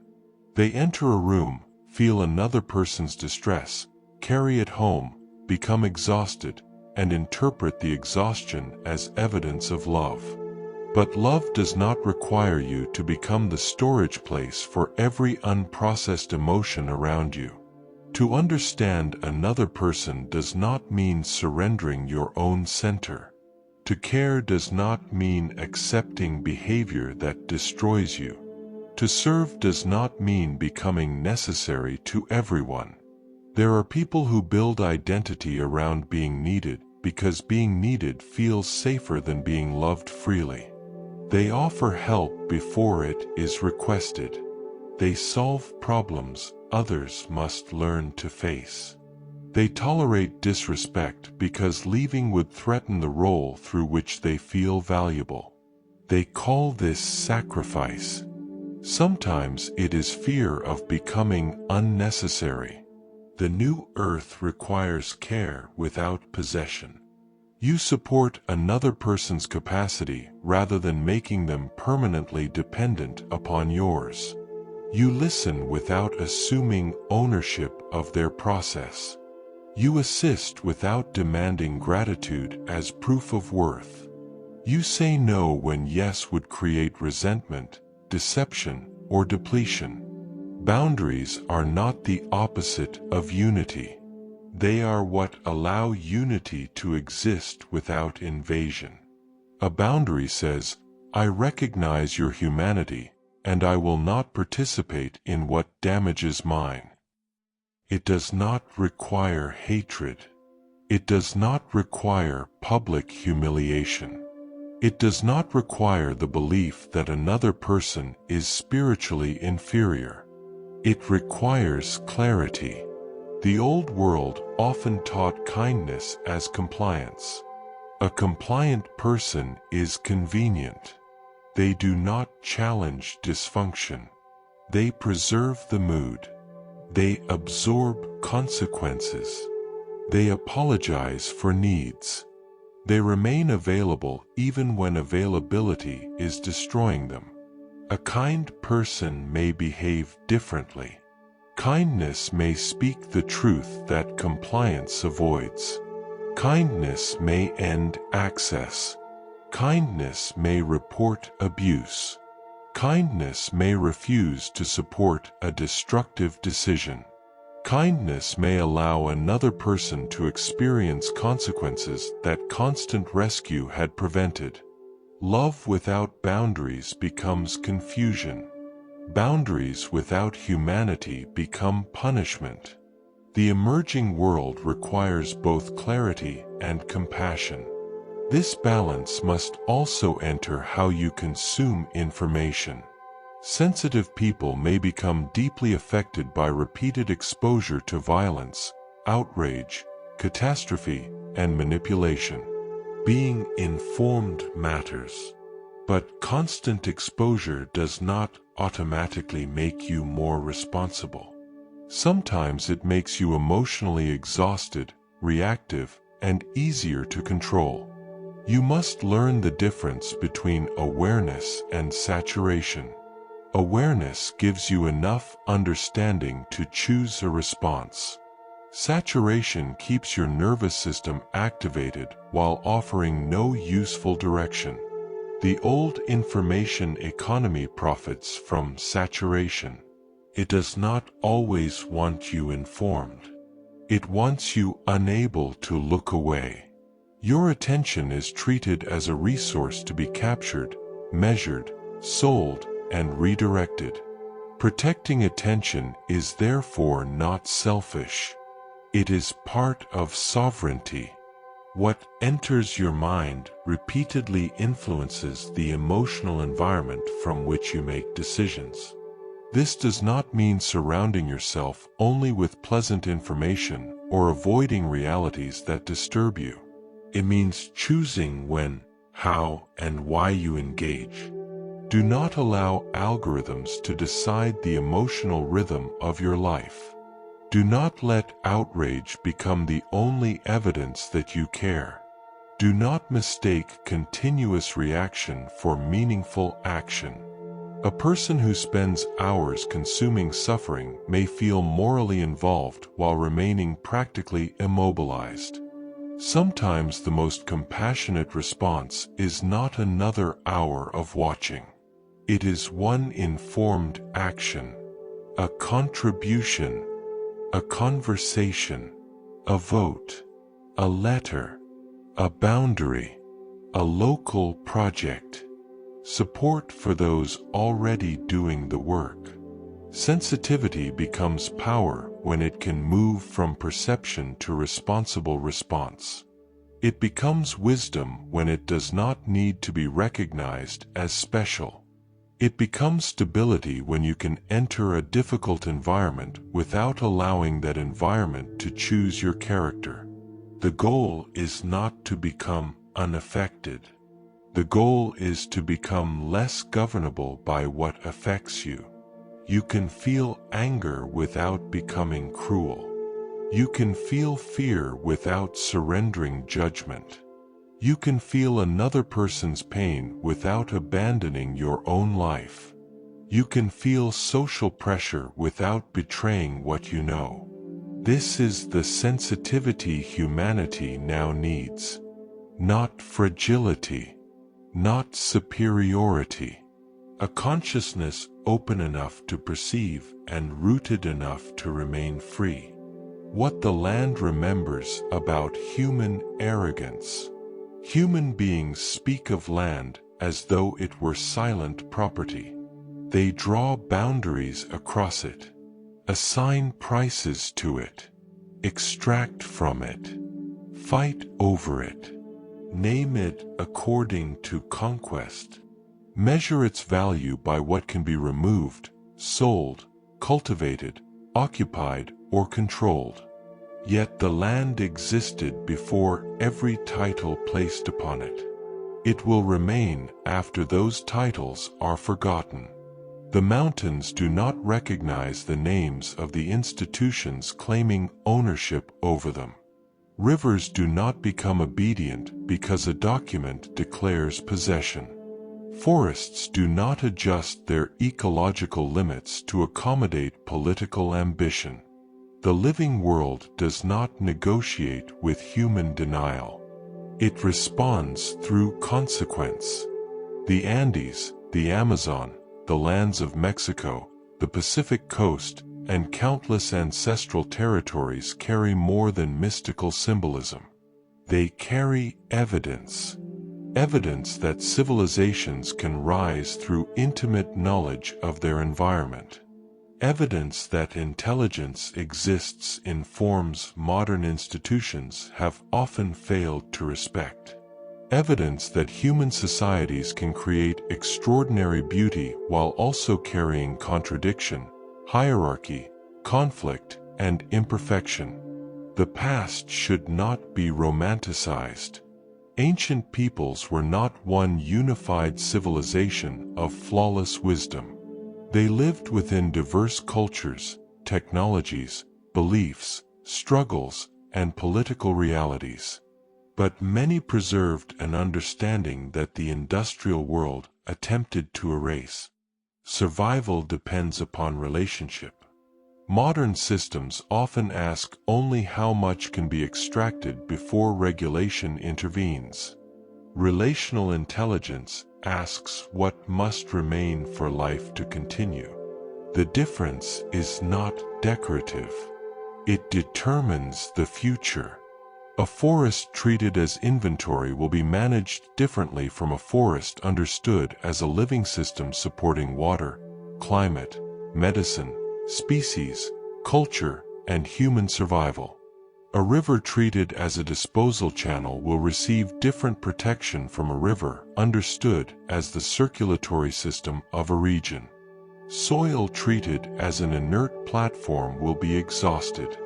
They enter a room, feel another person's distress, carry it home, become exhausted, and interpret the exhaustion as evidence of love. But love does not require you to become the storage place for every unprocessed emotion around you. To understand another person does not mean surrendering your own center. To care does not mean accepting behavior that destroys you. To serve does not mean becoming necessary to everyone. There are people who build identity around being needed because being needed feels safer than being loved freely. They offer help before it is requested. They solve problems others must learn to face. They tolerate disrespect because leaving would threaten the role through which they feel valuable. They call this sacrifice. Sometimes it is fear of becoming unnecessary. The new earth requires care without possession. You support another person's capacity rather than making them permanently dependent upon yours. You listen without assuming ownership of their process. You assist without demanding gratitude as proof of worth. You say no when yes would create resentment, deception, or depletion. Boundaries are not the opposite of unity. They are what allow unity to exist without invasion. A boundary says, I recognize your humanity, and I will not participate in what damages mine. It does not require hatred. It does not require public humiliation. It does not require the belief that another person is spiritually inferior. It requires clarity. The old world often taught kindness as compliance. A compliant person is convenient. They do not challenge dysfunction. They preserve the mood. They absorb consequences. They apologize for needs. They remain available even when availability is destroying them. A kind person may behave differently. Kindness may speak the truth that compliance avoids. Kindness may end access. Kindness may report abuse. Kindness may refuse to support a destructive decision. Kindness may allow another person to experience consequences that constant rescue had prevented. Love without boundaries becomes confusion. Boundaries without humanity become punishment. The emerging world requires both clarity and compassion. This balance must also enter how you consume information. Sensitive people may become deeply affected by repeated exposure to violence, outrage, catastrophe, and manipulation. Being informed matters, but constant exposure does not automatically make you more responsible. Sometimes it makes you emotionally exhausted, reactive, and easier to control. You must learn the difference between awareness and saturation. Awareness gives you enough understanding to choose a response. Saturation keeps your nervous system activated while offering no useful direction. The old information economy profits from saturation. It does not always want you informed. It wants you unable to look away. Your attention is treated as a resource to be captured, measured, sold, and redirected. Protecting attention is therefore not selfish. It is part of sovereignty. What enters your mind repeatedly influences the emotional environment from which you make decisions. This does not mean surrounding yourself only with pleasant information or avoiding realities that disturb you. It means choosing when, how, and why you engage. Do not allow algorithms to decide the emotional rhythm of your life. Do not let outrage become the only evidence that you care. Do not mistake continuous reaction for meaningful action. A person who spends hours consuming suffering may feel morally involved while remaining practically immobilized. Sometimes the most compassionate response is not another hour of watching. It is one informed action, a contribution, a conversation, a vote, a letter, a boundary, a local project. Support for those already doing the work. Sensitivity becomes power when it can move from perception to responsible response. It becomes wisdom when it does not need to be recognized as special. It becomes stability when you can enter a difficult environment without allowing that environment to choose your character. The goal is not to become unaffected. The goal is to become less governable by what affects you. You can feel anger without becoming cruel. You can feel fear without surrendering judgment. You can feel another person's pain without abandoning your own life. You can feel social pressure without betraying what you know. This is the sensitivity humanity now needs. Not fragility, not superiority. A consciousness open enough to perceive and rooted enough to remain free. What the land remembers about human arrogance. Human beings speak of land as though it were silent property. They draw boundaries across it, assign prices to it, extract from it, fight over it, name it according to conquest, measure its value by what can be removed, sold, cultivated, occupied, or controlled. Yet the land existed before every title placed upon it. It will remain after those titles are forgotten. The mountains do not recognize the names of the institutions claiming ownership over them. Rivers do not become obedient because a document declares possession. Forests do not adjust their ecological limits to accommodate political ambition. The living world does not negotiate with human denial. It responds through consequence. The Andes, the Amazon, the lands of Mexico, the Pacific coast, and countless ancestral territories carry more than mystical symbolism. They carry evidence. Evidence that civilizations can rise through intimate knowledge of their environment. Evidence that intelligence exists in forms modern institutions have often failed to respect. evidence that human societies can create extraordinary beauty while also carrying contradiction, hierarchy, conflict, and imperfection. The past should not be romanticized. Ancient peoples were not one unified civilization of flawless wisdom. They lived within diverse cultures, technologies, beliefs, struggles, and political realities. But many preserved an understanding that the industrial world attempted to erase. Survival depends upon relationship. Modern systems often ask only how much can be extracted before regulation intervenes. Relational intelligence asks what must remain for life to continue. The difference is not decorative. It determines the future. A forest treated as inventory will be managed differently from a forest understood as a living system supporting water, climate, medicine, species, culture, and human survival. A river treated as a disposal channel will receive different protection from a river understood as the circulatory system of a region. Soil treated as an inert platform will be exhausted.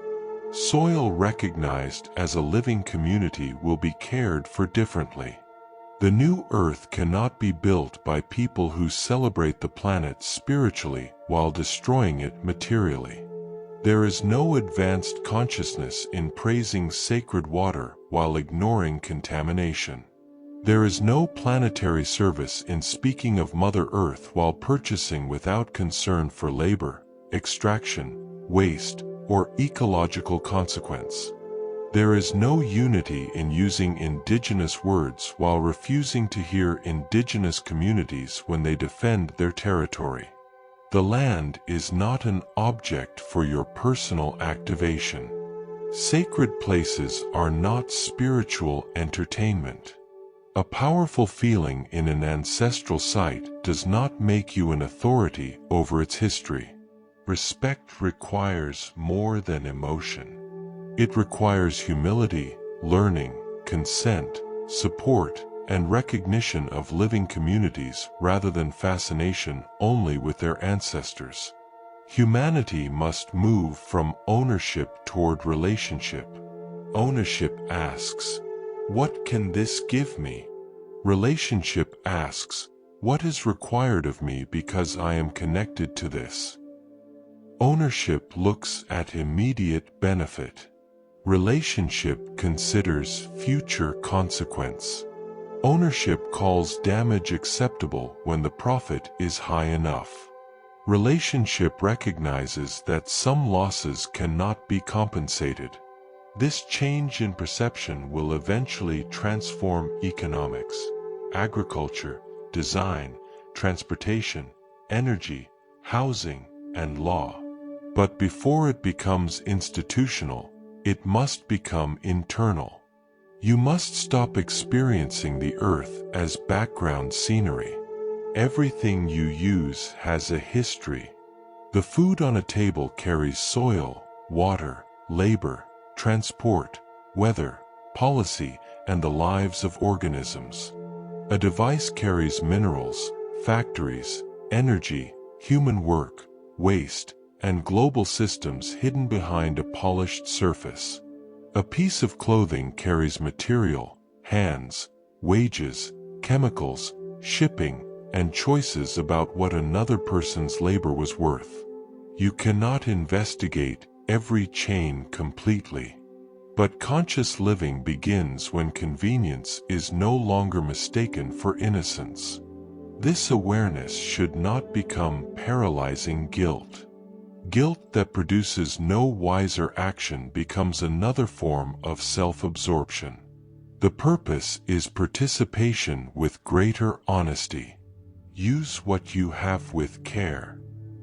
Soil recognized as a living community will be cared for differently. The new earth cannot be built by people who celebrate the planet spiritually while destroying it materially. There is no advanced consciousness in praising sacred water while ignoring contamination. There is no planetary service in speaking of Mother Earth while purchasing without concern for labor, extraction, waste, or ecological consequence. There is no unity in using indigenous words while refusing to hear indigenous communities when they defend their territory. The land is not an object for your personal activation. Sacred places are not spiritual entertainment. A powerful feeling in an ancestral site does not make you an authority over its history. Respect requires more than emotion. It requires humility, learning, consent, support, and recognition of living communities rather than fascination only with their ancestors. Humanity must move from ownership toward relationship. Ownership asks, "What can this give me?" Relationship asks, "What is required of me because I am connected to this?" Ownership looks at immediate benefit. Relationship considers future consequence. Ownership calls damage acceptable when the profit is high enough. Relationship recognizes that some losses cannot be compensated. This change in perception will eventually transform economics, agriculture, design, transportation, energy, housing, and law. But before it becomes institutional, it must become internal. You must stop experiencing the earth as background scenery. Everything you use has a history. The food on a table carries soil, water, labor, transport, weather, policy, and the lives of organisms. A device carries minerals, factories, energy, human work, waste, and global systems hidden behind a polished surface. A piece of clothing carries material, hands, wages, chemicals, shipping, and choices about what another person's labor was worth. You cannot investigate every chain completely. But conscious living begins when convenience is no longer mistaken for innocence. This awareness should not become paralyzing guilt. Guilt that produces no wiser action becomes another form of self-absorption. The purpose is participation with greater honesty. Use what you have with care.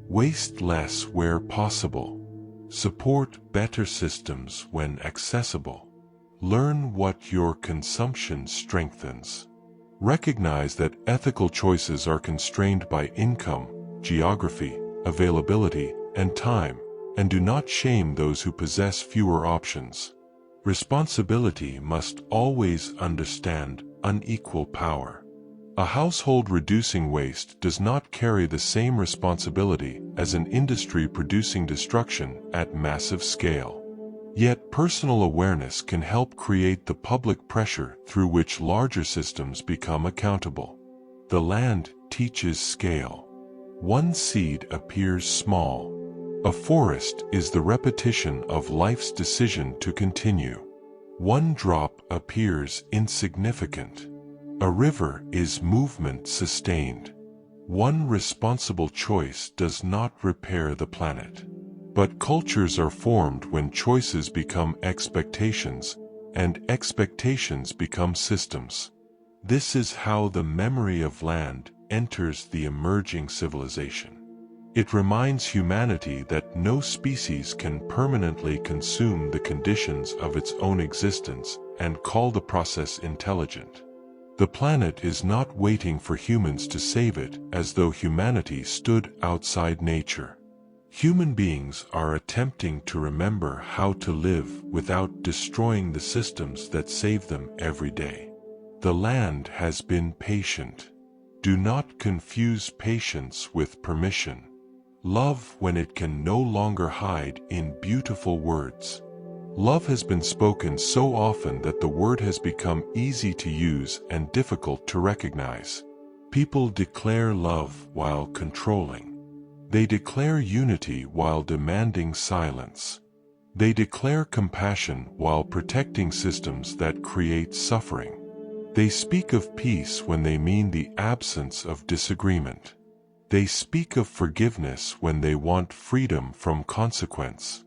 Waste less where possible. Support better systems when accessible. Learn what your consumption strengthens. Recognize that ethical choices are constrained by income, geography, availability, and time, and do not shame those who possess fewer options. Responsibility must always understand unequal power. A household reducing waste does not carry the same responsibility as an industry producing destruction at massive scale. Yet personal awareness can help create the public pressure through which larger systems become accountable. The land teaches scale. One seed appears small. A forest is the repetition of life's decision to continue. One drop appears insignificant. A river is movement sustained. One responsible choice does not repair the planet. But cultures are formed when choices become expectations, and expectations become systems. This is how the memory of land enters the emerging civilization. It reminds humanity that no species can permanently consume the conditions of its own existence and call the process intelligent. The planet is not waiting for humans to save it as though humanity stood outside nature. Human beings are attempting to remember how to live without destroying the systems that save them every day. The land has been patient. Do not confuse patience with permission. Love when it can no longer hide in beautiful words. Love has been spoken so often that the word has become easy to use and difficult to recognize. People declare love while controlling. They declare unity while demanding silence. They declare compassion while protecting systems that create suffering. They speak of peace when they mean the absence of disagreement. They speak of forgiveness when they want freedom from consequence.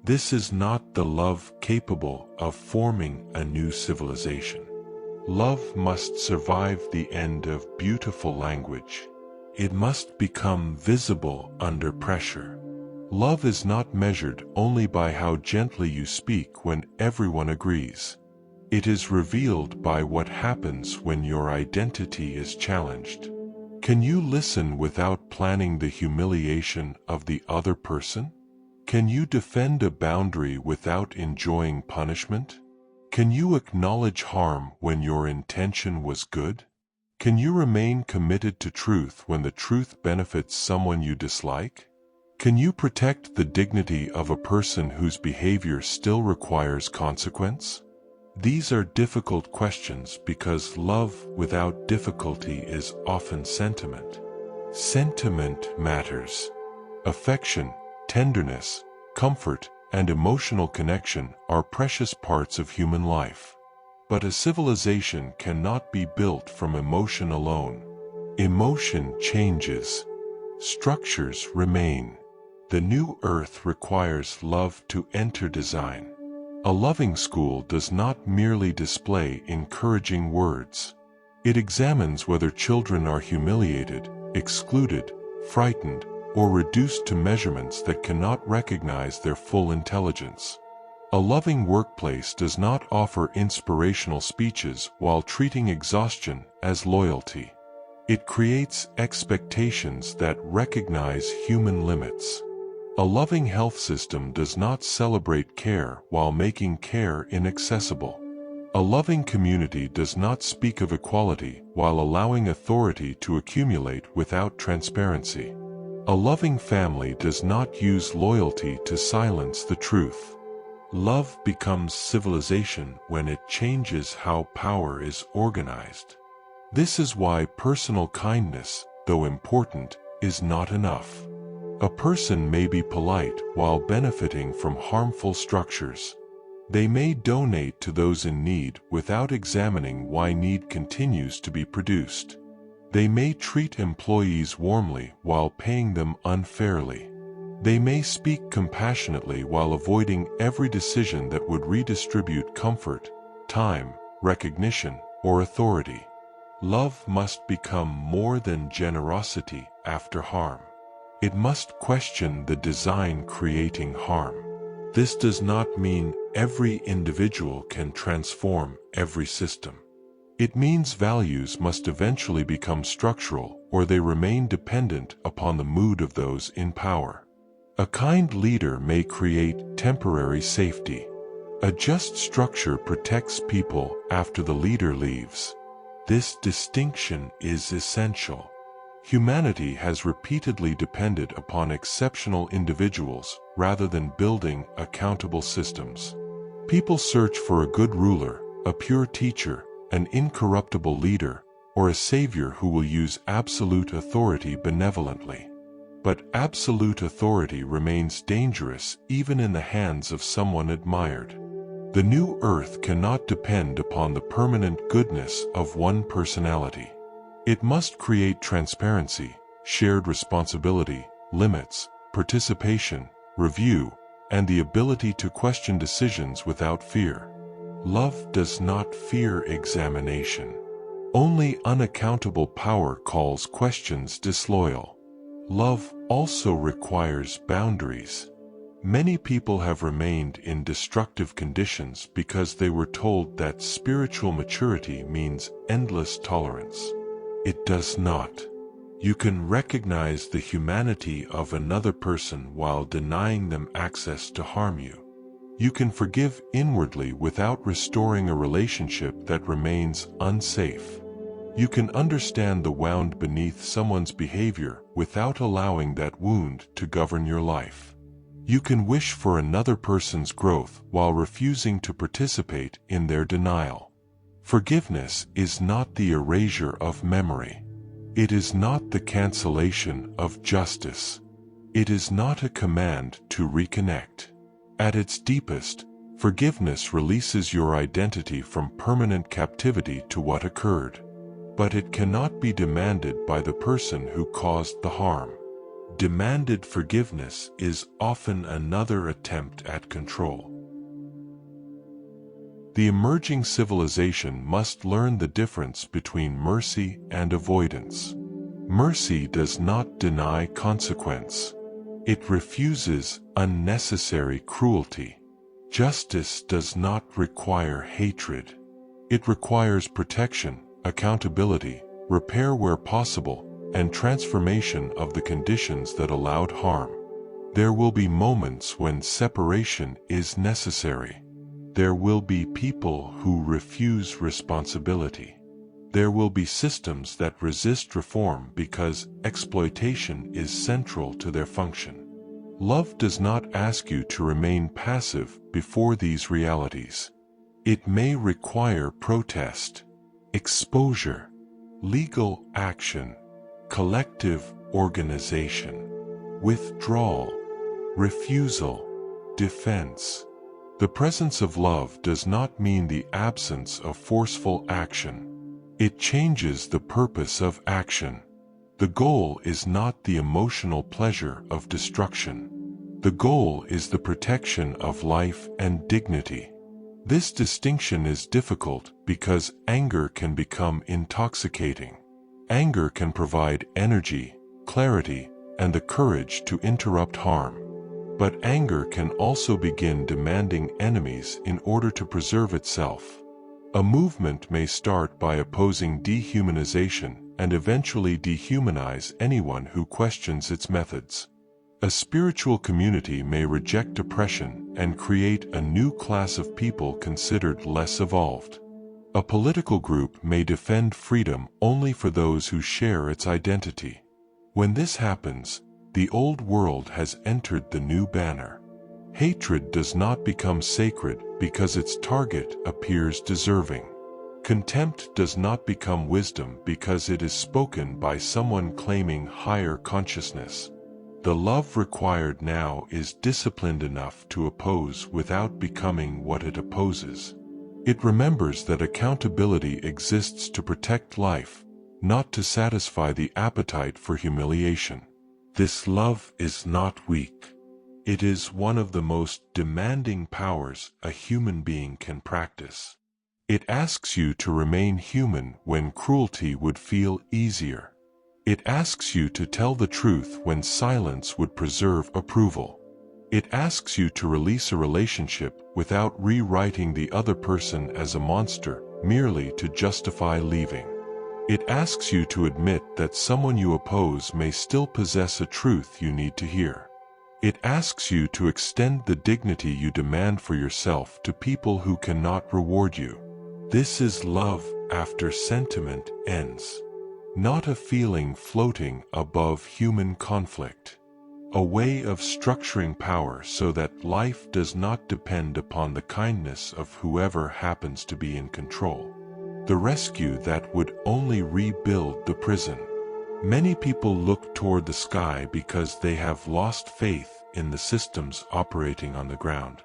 This is not the love capable of forming a new civilization. Love must survive the end of beautiful language. It must become visible under pressure. Love is not measured only by how gently you speak when everyone agrees. It is revealed by what happens when your identity is challenged. Can you listen without planning the humiliation of the other person? Can you defend a boundary without enjoying punishment? Can you acknowledge harm when your intention was good? Can you remain committed to truth when the truth benefits someone you dislike? Can you protect the dignity of a person whose behavior still requires consequence? These are difficult questions because love without difficulty is often sentiment. Sentiment matters. Affection, tenderness, comfort, and emotional connection are precious parts of human life. But a civilization cannot be built from emotion alone. Emotion changes. Structures remain. The new earth requires love to enter design. A loving school does not merely display encouraging words. It examines whether children are humiliated, excluded, frightened, or reduced to measurements that cannot recognize their full intelligence. A loving workplace does not offer inspirational speeches while treating exhaustion as loyalty. It creates expectations that recognize human limits. A loving health system does not celebrate care while making care inaccessible. A loving community does not speak of equality while allowing authority to accumulate without transparency. A loving family does not use loyalty to silence the truth. Love becomes civilization when it changes how power is organized. This is why personal kindness, though important, is not enough. A person may be polite while benefiting from harmful structures. They may donate to those in need without examining why need continues to be produced. They may treat employees warmly while paying them unfairly. They may speak compassionately while avoiding every decision that would redistribute comfort, time, recognition, or authority. Love must become more than generosity after harm. It must question the design creating harm. This does not mean every individual can transform every system. It means values must eventually become structural, or they remain dependent upon the mood of those in power. A kind leader may create temporary safety. A just structure protects people after the leader leaves. This distinction is essential. Humanity has repeatedly depended upon exceptional individuals rather than building accountable systems. People search for a good ruler, a pure teacher, an incorruptible leader, or a savior who will use absolute authority benevolently. But absolute authority remains dangerous even in the hands of someone admired. The new earth cannot depend upon the permanent goodness of one personality. It must create transparency, shared responsibility, limits, participation, review, and the ability to question decisions without fear. Love does not fear examination. Only unaccountable power calls questions disloyal. Love also requires boundaries. Many people have remained in destructive conditions because they were told that spiritual maturity means endless tolerance. It does not. You can recognize the humanity of another person while denying them access to harm you. You can forgive inwardly without restoring a relationship that remains unsafe. You can understand the wound beneath someone's behavior without allowing that wound to govern your life. You can wish for another person's growth while refusing to participate in their denial. Forgiveness is not the erasure of memory. It is not the cancellation of justice. It is not a command to reconnect. At its deepest, forgiveness releases your identity from permanent captivity to what occurred. But it cannot be demanded by the person who caused the harm. Demanded forgiveness is often another attempt at control. The emerging civilization must learn the difference between mercy and avoidance. Mercy does not deny consequence. It refuses unnecessary cruelty. Justice does not require hatred. It requires protection, accountability, repair where possible, and transformation of the conditions that allowed harm. There will be moments when separation is necessary. There will be people who refuse responsibility. There will be systems that resist reform because exploitation is central to their function. Love does not ask you to remain passive before these realities. It may require protest, exposure, legal action, collective organization, withdrawal, refusal, defense. The presence of love does not mean the absence of forceful action. It changes the purpose of action. The goal is not the emotional pleasure of destruction. The goal is the protection of life and dignity. This distinction is difficult because anger can become intoxicating. Anger can provide energy, clarity, and the courage to interrupt harm. But anger can also begin demanding enemies in order to preserve itself. A movement may start by opposing dehumanization and eventually dehumanize anyone who questions its methods. A spiritual community may reject oppression and create a new class of people considered less evolved. A political group may defend freedom only for those who share its identity. When this happens, the old world has entered the new banner. Hatred does not become sacred because its target appears deserving. Contempt does not become wisdom because it is spoken by someone claiming higher consciousness. The love required now is disciplined enough to oppose without becoming what it opposes. It remembers that accountability exists to protect life, not to satisfy the appetite for humiliation. This love is not weak. It is one of the most demanding powers a human being can practice. It asks you to remain human when cruelty would feel easier. It asks you to tell the truth when silence would preserve approval. It asks you to release a relationship without rewriting the other person as a monster merely to justify leaving. It asks you to admit that someone you oppose may still possess a truth you need to hear. It asks you to extend the dignity you demand for yourself to people who cannot reward you. This is love after sentiment ends. Not a feeling floating above human conflict. A way of structuring power so that life does not depend upon the kindness of whoever happens to be in control. The rescue that would only rebuild the prison. Many people look toward the sky because they have lost faith in the systems operating on the ground.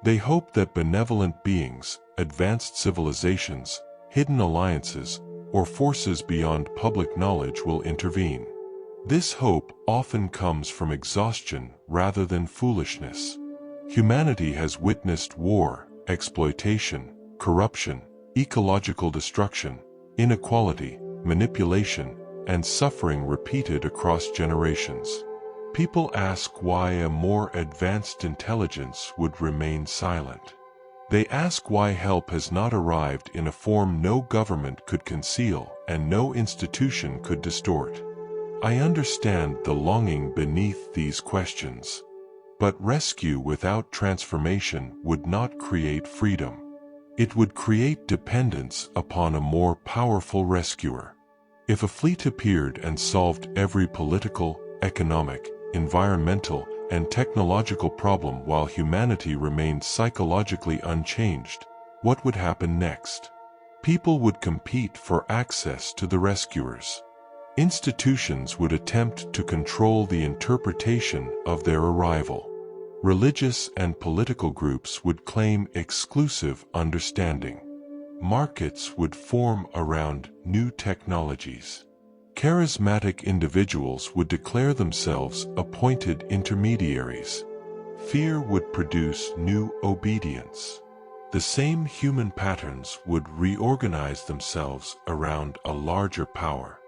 They hope that benevolent beings, advanced civilizations, hidden alliances, or forces beyond public knowledge will intervene. This hope often comes from exhaustion rather than foolishness. Humanity has witnessed war, exploitation, corruption, ecological destruction, inequality, manipulation, and suffering repeated across generations. People ask why a more advanced intelligence would remain silent. They ask why help has not arrived in a form no government could conceal and no institution could distort. I understand the longing beneath these questions. But rescue without transformation would not create freedom. It would create dependence upon a more powerful rescuer. If a fleet appeared and solved every political, economic, environmental, and technological problem while humanity remained psychologically unchanged, what would happen next? People would compete for access to the rescuers. Institutions would attempt to control the interpretation of their arrival. Religious and political groups would claim exclusive understanding. Markets would form around new technologies. Charismatic individuals would declare themselves appointed intermediaries. Fear would produce new obedience. The same human patterns would reorganize themselves around a larger power.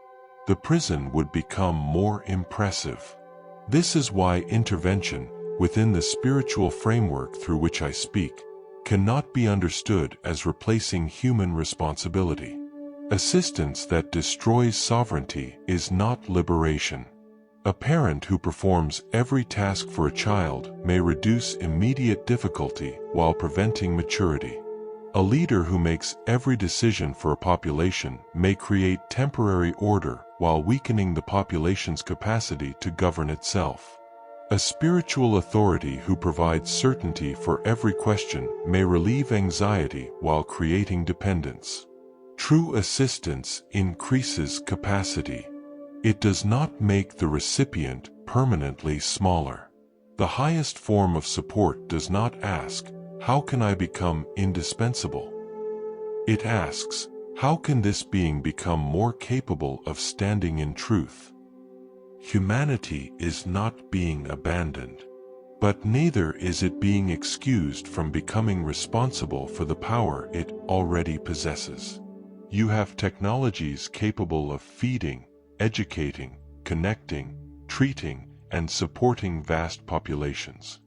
The prison would become more impressive. This is why intervention, within the spiritual framework through which I speak, cannot be understood as replacing human responsibility. Assistance that destroys sovereignty is not liberation. A parent who performs every task for a child may reduce immediate difficulty while preventing maturity. A leader who makes every decision for a population may create temporary order while weakening the population's capacity to govern itself. A spiritual authority who provides certainty for every question may relieve anxiety while creating dependence. True assistance increases capacity. It does not make the recipient permanently smaller. The highest form of support does not ask, "How can I become indispensable?" It asks, "How can this being become more capable of standing in truth?" Humanity is not being abandoned, but neither is it being excused from becoming responsible for the power it already possesses. You have technologies capable of feeding, educating, connecting, treating, and supporting vast populations.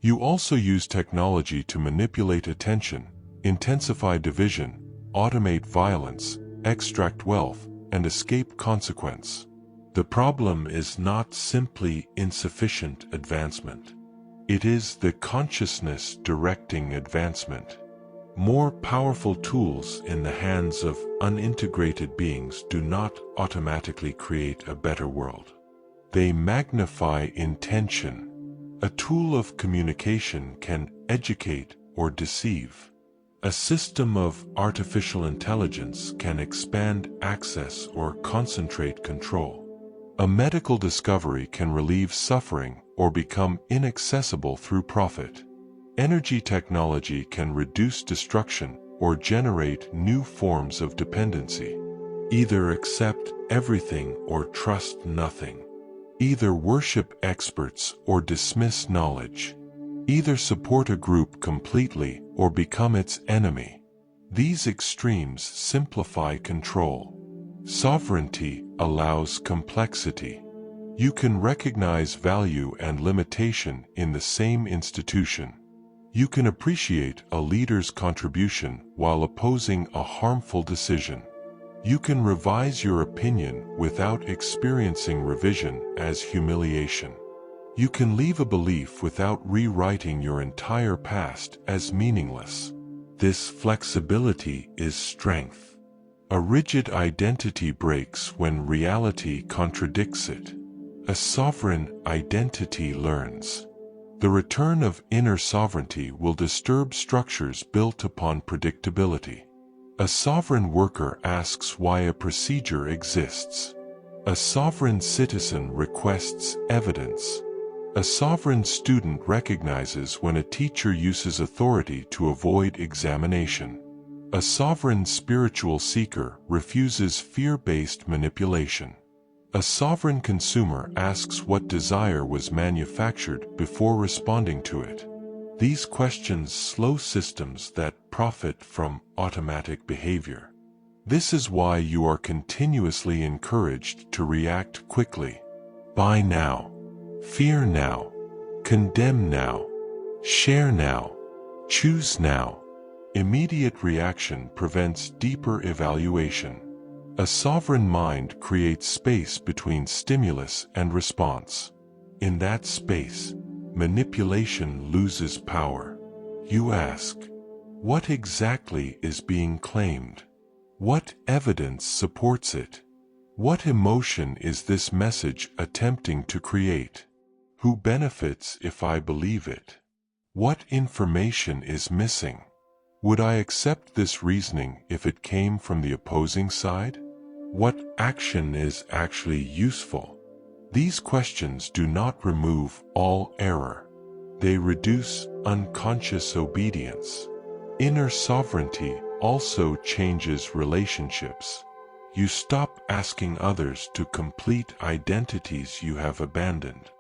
You also use technology to manipulate attention, intensify division, automate violence, extract wealth, and escape consequence. The problem is not simply insufficient advancement. It is the consciousness directing advancement. More powerful tools in the hands of unintegrated beings do not automatically create a better world. They magnify intention. A tool of communication can educate or deceive. A system of artificial intelligence can expand access or concentrate control. A medical discovery can relieve suffering or become inaccessible through profit. Energy technology can reduce destruction or generate new forms of dependency. Either accept everything or trust nothing. Either worship experts or dismiss knowledge. Either support a group completely or become its enemy. These extremes simplify control. Sovereignty allows complexity. You can recognize value and limitation in the same institution. You can appreciate a leader's contribution while opposing a harmful decision. You can revise your opinion without experiencing revision as humiliation. You can leave a belief without rewriting your entire past as meaningless. This flexibility is strength. A rigid identity breaks when reality contradicts it. A sovereign identity learns. The return of inner sovereignty will disturb structures built upon predictability. A sovereign worker asks why a procedure exists. A sovereign citizen requests evidence. A sovereign student recognizes when a teacher uses authority to avoid examination. A sovereign spiritual seeker refuses fear-based manipulation. A sovereign consumer asks what desire was manufactured before responding to it. These questions slow systems that profit from automatic behavior. This is why you are continuously encouraged to react quickly. Buy now. Fear now. Condemn now. Share now. Choose now. Immediate reaction prevents deeper evaluation. A sovereign mind creates space between stimulus and response. In that space, manipulation loses power. You ask, what exactly is being claimed? What evidence supports it? What emotion is this message attempting to create? Who benefits if I believe it? What information is missing? Would I accept this reasoning if it came from the opposing side? What action is actually useful? These questions do not remove all error. They reduce unconscious obedience. Inner sovereignty also changes relationships. You stop asking others to complete identities you have abandoned.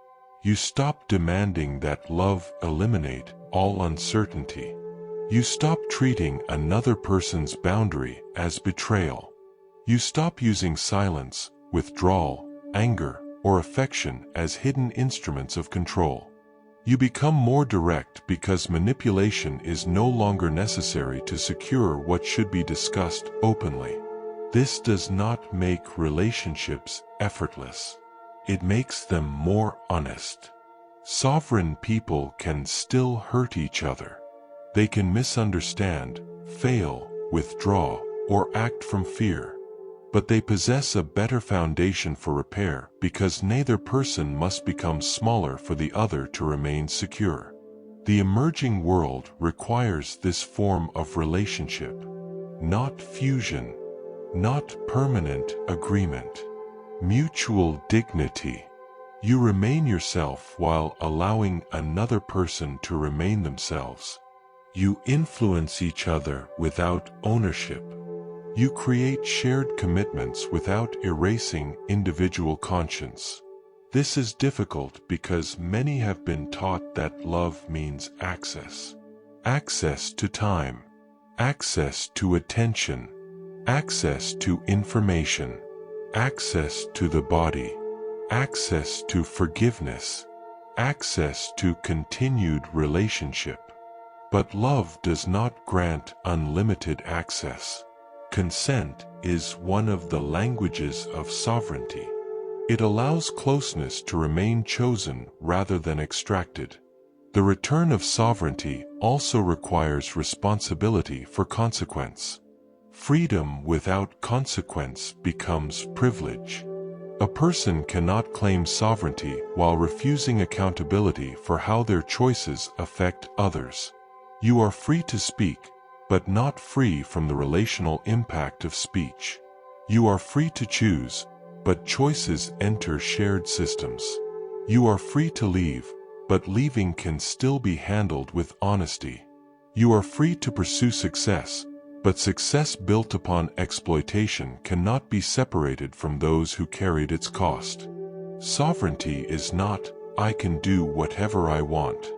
You stop demanding that love eliminate all uncertainty. You stop treating another person's boundary as betrayal. You stop using silence, withdrawal, anger, or affection as hidden instruments of control. You become more direct because manipulation is no longer necessary to secure what should be discussed openly. This does not make relationships effortless. It makes them more honest. Sovereign people can still hurt each other. They can misunderstand, fail, withdraw, or act from fear. But they possess a better foundation for repair because neither person must become smaller for the other to remain secure. The emerging world requires this form of relationship. Not fusion. Not permanent agreement. Mutual dignity. You remain yourself while allowing another person to remain themselves. You influence each other without ownership. You create shared commitments without erasing individual conscience. This is difficult because many have been taught that love means access. Access to time. Access to attention. Access to information. Access to the body. Access to forgiveness. Access to continued relationship. But love does not grant unlimited access. Consent is one of the languages of sovereignty. It allows closeness to remain chosen rather than extracted. The return of sovereignty also requires responsibility for consequence. Freedom without consequence becomes privilege. A person cannot claim sovereignty while refusing accountability for how their choices affect others. You are free to speak, but not free from the relational impact of speech. You are free to choose, but choices enter shared systems. You are free to leave, but leaving can still be handled with honesty. You are free to pursue success, but success built upon exploitation cannot be separated from those who carried its cost. Sovereignty is not, I can do whatever I want.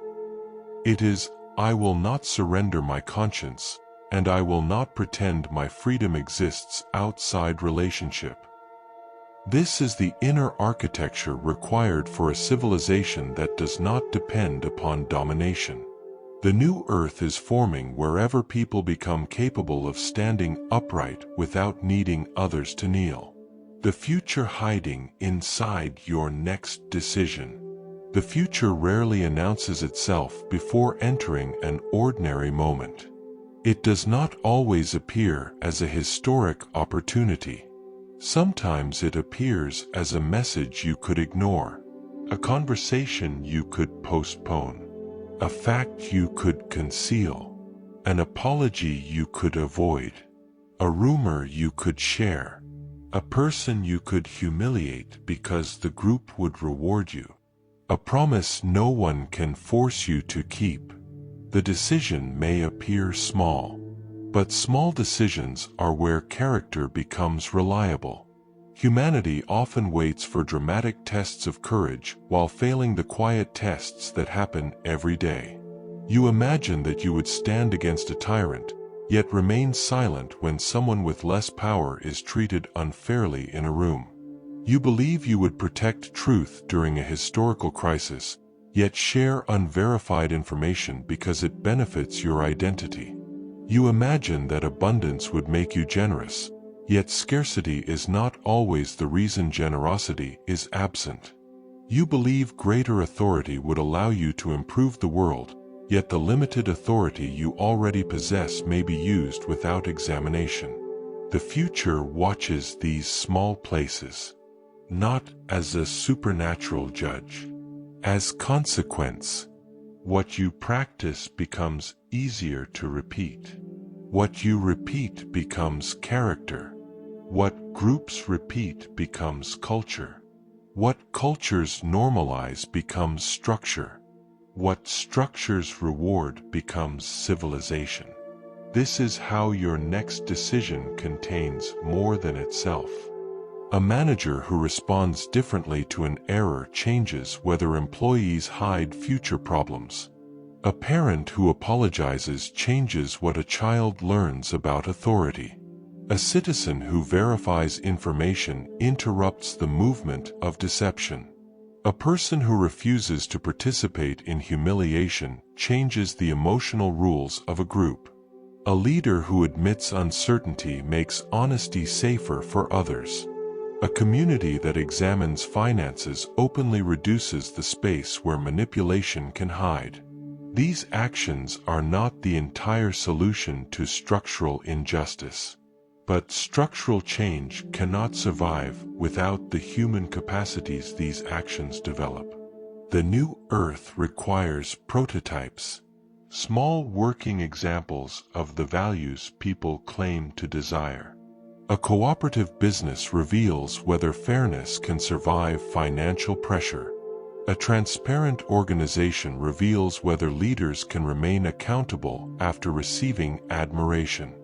It is, I will not surrender my conscience, and I will not pretend my freedom exists outside relationship. This is the inner architecture required for a civilization that does not depend upon domination. The new earth is forming wherever people become capable of standing upright without needing others to kneel. The future hiding inside your next decision. The future rarely announces itself before entering an ordinary moment. It does not always appear as a historic opportunity. Sometimes it appears as a message you could ignore, a conversation you could postpone, a fact you could conceal, an apology you could avoid, a rumor you could share, a person you could humiliate because the group would reward you, a promise no one can force you to keep. The decision may appear small, but small decisions are where character becomes reliable. Humanity often waits for dramatic tests of courage while failing the quiet tests that happen every day. You imagine that you would stand against a tyrant, yet remain silent when someone with less power is treated unfairly in a room. You believe you would protect truth during a historical crisis, yet share unverified information because it benefits your identity. You imagine that abundance would make you generous, yet scarcity is not always the reason generosity is absent. You believe greater authority would allow you to improve the world, yet the limited authority you already possess may be used without examination. The future watches these small places, not as a supernatural judge, as consequence. What you practice becomes easier to repeat. What you repeat becomes character. What groups repeat becomes culture. What cultures normalize becomes structure. What structures reward becomes civilization. This is how your next decision contains more than itself. A manager who responds differently to an error changes whether employees hide future problems. A parent who apologizes changes what a child learns about authority. A citizen who verifies information interrupts the movement of deception. A person who refuses to participate in humiliation changes the emotional rules of a group. A leader who admits uncertainty makes honesty safer for others. A community that examines finances openly reduces the space where manipulation can hide. These actions are not the entire solution to structural injustice. But structural change cannot survive without the human capacities these actions develop. The new Earth requires prototypes, small working examples of the values people claim to desire. A cooperative business reveals whether fairness can survive financial pressure. A transparent organization reveals whether leaders can remain accountable after receiving admiration.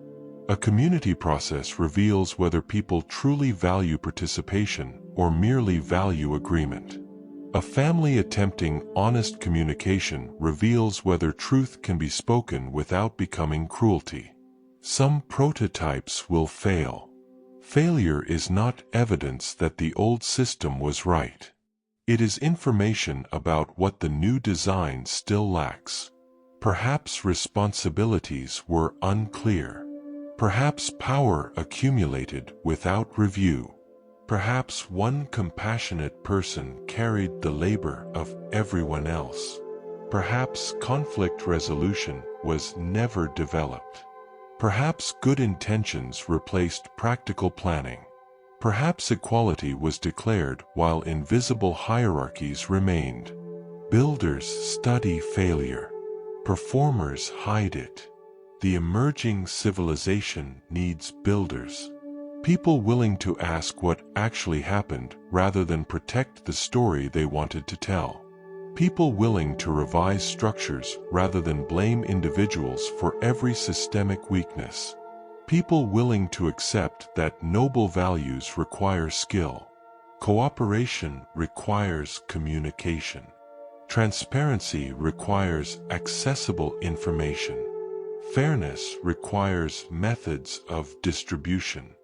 A community process reveals whether people truly value participation or merely value agreement. A family attempting honest communication reveals whether truth can be spoken without becoming cruelty. Some prototypes will fail. Failure is not evidence that the old system was right. It is information about what the new design still lacks. Perhaps responsibilities were unclear. Perhaps power accumulated without review. Perhaps one compassionate person carried the labor of everyone else. Perhaps conflict resolution was never developed. Perhaps good intentions replaced practical planning. Perhaps equality was declared while invisible hierarchies remained. Builders study failure. Performers hide it. The emerging civilization needs builders. People willing to ask what actually happened rather than protect the story they wanted to tell. People willing to revise structures rather than blame individuals for every systemic weakness. People willing to accept that noble values require skill. Cooperation requires communication. Transparency requires accessible information. Fairness requires methods of distribution.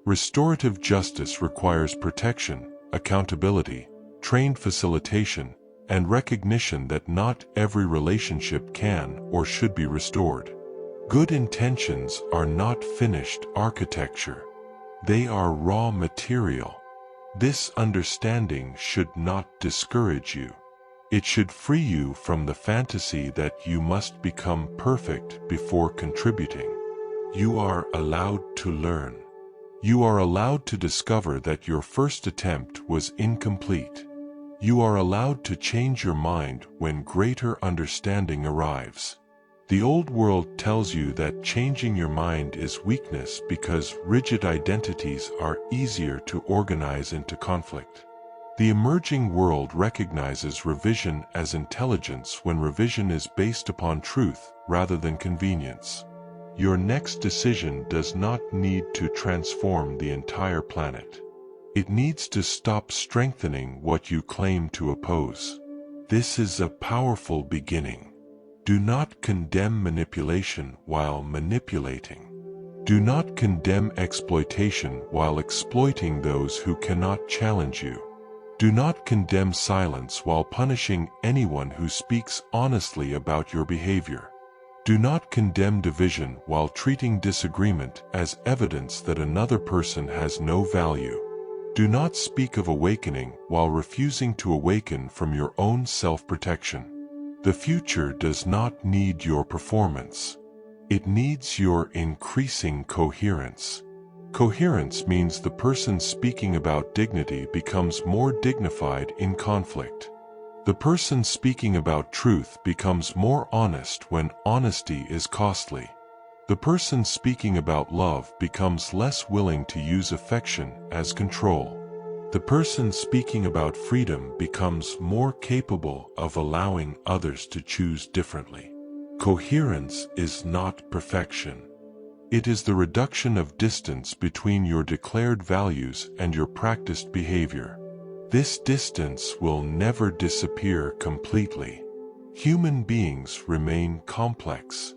Restorative justice requires protection, accountability, trained facilitation, and recognition that not every relationship can or should be restored. Good intentions are not finished architecture. They are raw material. This understanding should not discourage you. It should free you from the fantasy that you must become perfect before contributing. You are allowed to learn. You are allowed to discover that your first attempt was incomplete. You are allowed to change your mind when greater understanding arrives. The old world tells you that changing your mind is weakness because rigid identities are easier to organize into conflict. The emerging world recognizes revision as intelligence when revision is based upon truth rather than convenience. Your next decision does not need to transform the entire planet. It needs to stop strengthening what you claim to oppose. This is a powerful beginning. Do not condemn manipulation while manipulating. Do not condemn exploitation while exploiting those who cannot challenge you. Do not condemn silence while punishing anyone who speaks honestly about your behavior. Do not condemn division while treating disagreement as evidence that another person has no value. Do not speak of awakening while refusing to awaken from your own self-protection. The future does not need your performance. It needs your increasing coherence. Coherence means the person speaking about dignity becomes more dignified in conflict. The person speaking about truth becomes more honest when honesty is costly. The person speaking about love becomes less willing to use affection as control. The person speaking about freedom becomes more capable of allowing others to choose differently. Coherence is not perfection. It is the reduction of distance between your declared values and your practiced behavior. This distance will never disappear completely. Human beings remain complex.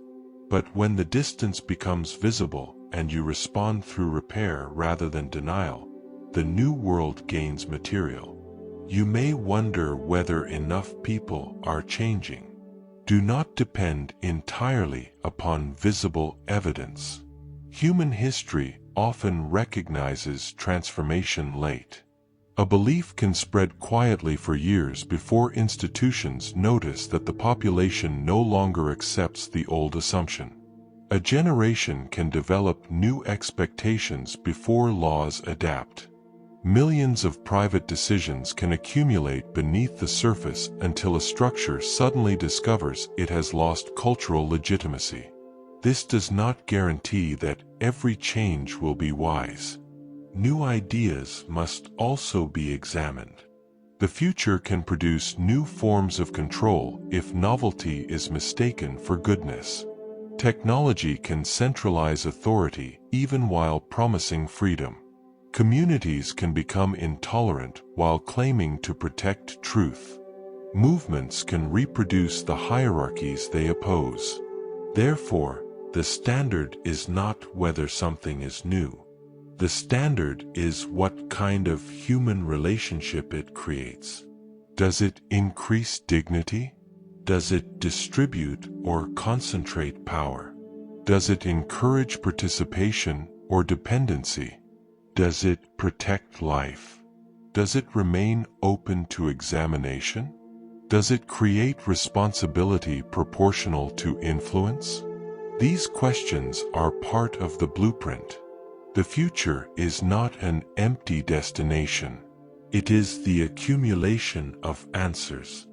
But when the distance becomes visible and you respond through repair rather than denial, the new world gains material. You may wonder whether enough people are changing. Do not depend entirely upon visible evidence. Human history often recognizes transformation late. A belief can spread quietly for years before institutions notice that the population no longer accepts the old assumption. A generation can develop new expectations before laws adapt. Millions of private decisions can accumulate beneath the surface until a structure suddenly discovers it has lost cultural legitimacy. This does not guarantee that every change will be wise. New ideas must also be examined. The future can produce new forms of control if novelty is mistaken for goodness. Technology can centralize authority even while promising freedom. Communities can become intolerant while claiming to protect truth. Movements can reproduce the hierarchies they oppose. Therefore, the standard is not whether something is new. The standard is what kind of human relationship it creates. Does it increase dignity? Does it distribute or concentrate power? Does it encourage participation or dependency? Does it protect life? Does it remain open to examination? Does it create responsibility proportional to influence? These questions are part of the blueprint. The future is not an empty destination. It is the accumulation of answers.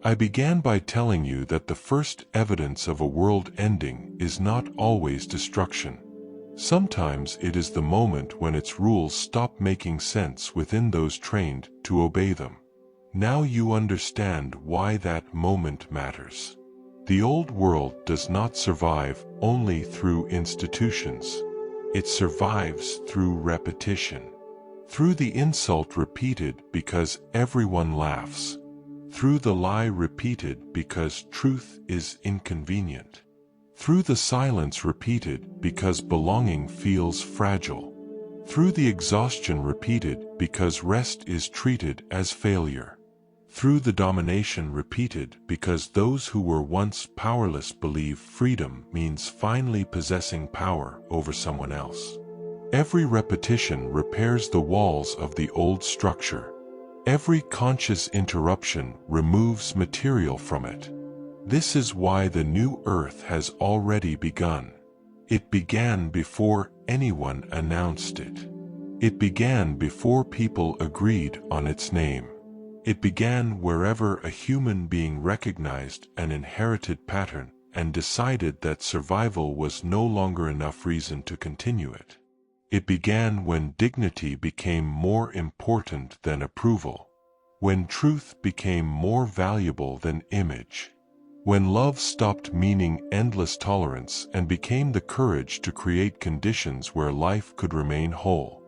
I began by telling you that the first evidence of a world ending is not always destruction. Sometimes it is the moment when its rules stop making sense within those trained to obey them. Now you understand why that moment matters. The old world does not survive only through institutions. It survives through repetition. Through the insult repeated because everyone laughs. Through the lie repeated because truth is inconvenient. Through the silence repeated because belonging feels fragile. Through the exhaustion repeated because rest is treated as failure. Through the domination repeated because those who were once powerless believe freedom means finally possessing power over someone else. Every repetition repairs the walls of the old structure. Every conscious interruption removes material from it. This is why the new earth has already begun. It began before anyone announced it. It began before people agreed on its name. It began wherever a human being recognized an inherited pattern and decided that survival was no longer enough reason to continue it. It began when dignity became more important than approval, when truth became more valuable than image, when love stopped meaning endless tolerance and became the courage to create conditions where life could remain whole,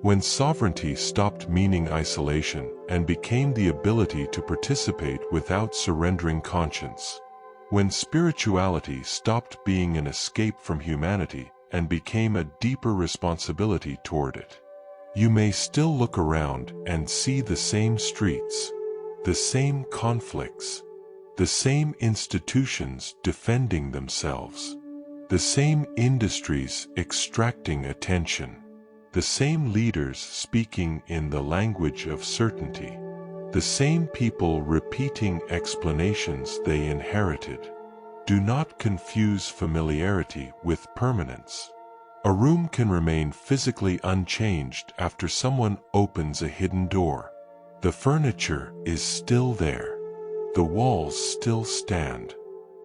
when sovereignty stopped meaning isolation and became the ability to participate without surrendering conscience, when spirituality stopped being an escape from humanity and became a deeper responsibility toward it. You may still look around and see the same streets, the same conflicts, the same institutions defending themselves, the same industries extracting attention, the same leaders speaking in the language of certainty, the same people repeating explanations they inherited. Do not confuse familiarity with permanence. A room can remain physically unchanged after someone opens a hidden door. The furniture is still there. The walls still stand.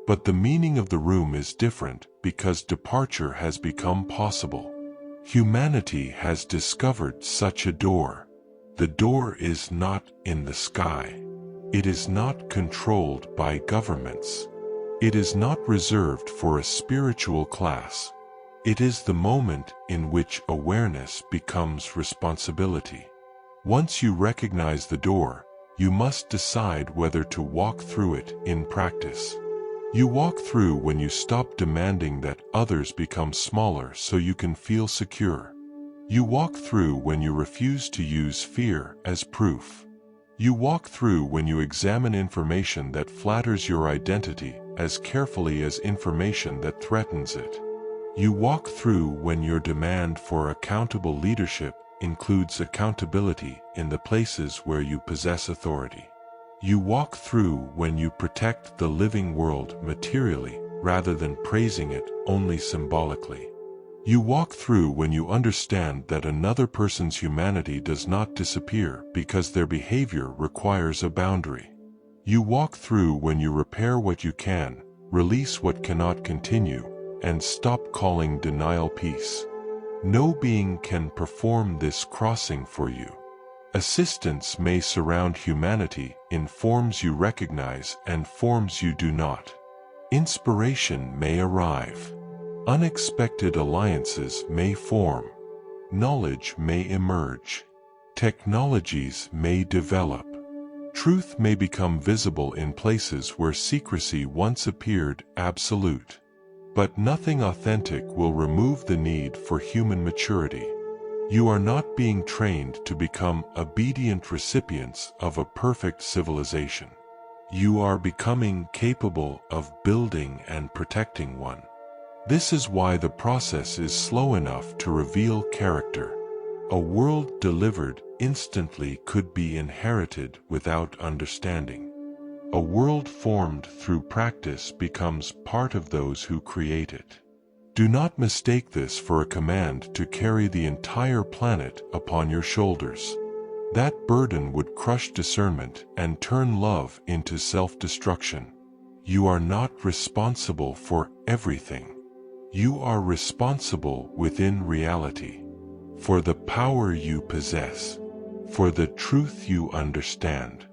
But the meaning of the room is different because departure has become possible. Humanity has discovered such a door. The door is not in the sky. It is not controlled by governments. It is not reserved for a spiritual class. It is the moment in which awareness becomes responsibility. Once you recognize the door, you must decide whether to walk through it in practice. You walk through when you stop demanding that others become smaller so you can feel secure. You walk through when you refuse to use fear as proof. You walk through when you examine information that flatters your identity as carefully as information that threatens it. You walk through when your demand for accountable leadership includes accountability in the places where you possess authority. You walk through when you protect the living world materially rather than praising it only symbolically. You walk through when you understand that another person's humanity does not disappear because their behavior requires a boundary. You walk through when you repair what you can, release what cannot continue, and stop calling denial peace. No being can perform this crossing for you. Assistance may surround humanity in forms you recognize and forms you do not. Inspiration may arrive. Unexpected alliances may form. Knowledge may emerge. Technologies may develop. Truth may become visible in places where secrecy once appeared absolute. But nothing authentic will remove the need for human maturity. You are not being trained to become obedient recipients of a perfect civilization. You are becoming capable of building and protecting one. This is why the process is slow enough to reveal character. A world delivered instantly could be inherited without understanding. A world formed through practice becomes part of those who create it. Do not mistake this for a command to carry the entire planet upon your shoulders. That burden would crush discernment and turn love into self-destruction. You are not responsible for everything. You are responsible within reality, for the power you possess, for the truth you understand,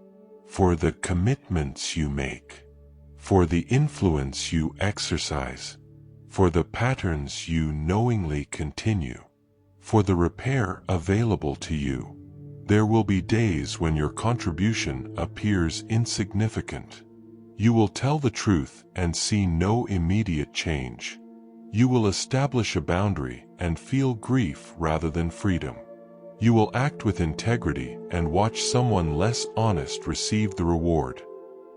for the commitments you make, for the influence you exercise, for the patterns you knowingly continue, for the repair available to you. There will be days when your contribution appears insignificant. You will tell the truth and see no immediate change. You will establish a boundary and feel grief rather than freedom. You will act with integrity and watch someone less honest receive the reward.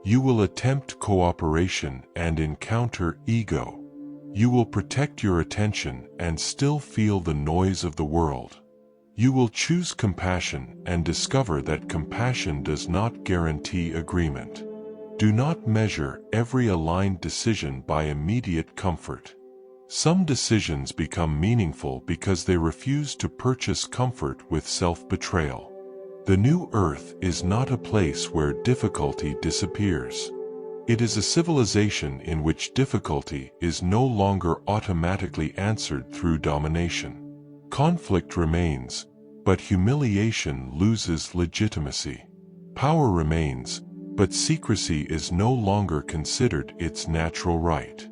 You will attempt cooperation and encounter ego. You will protect your attention and still feel the noise of the world. You will choose compassion and discover that compassion does not guarantee agreement. Do not measure every aligned decision by immediate comfort. Some decisions become meaningful because they refuse to purchase comfort with self-betrayal. The new earth is not a place where difficulty disappears. It is a civilization in which difficulty is no longer automatically answered through domination. Conflict remains, but humiliation loses legitimacy. Power remains, but secrecy is no longer considered its natural right.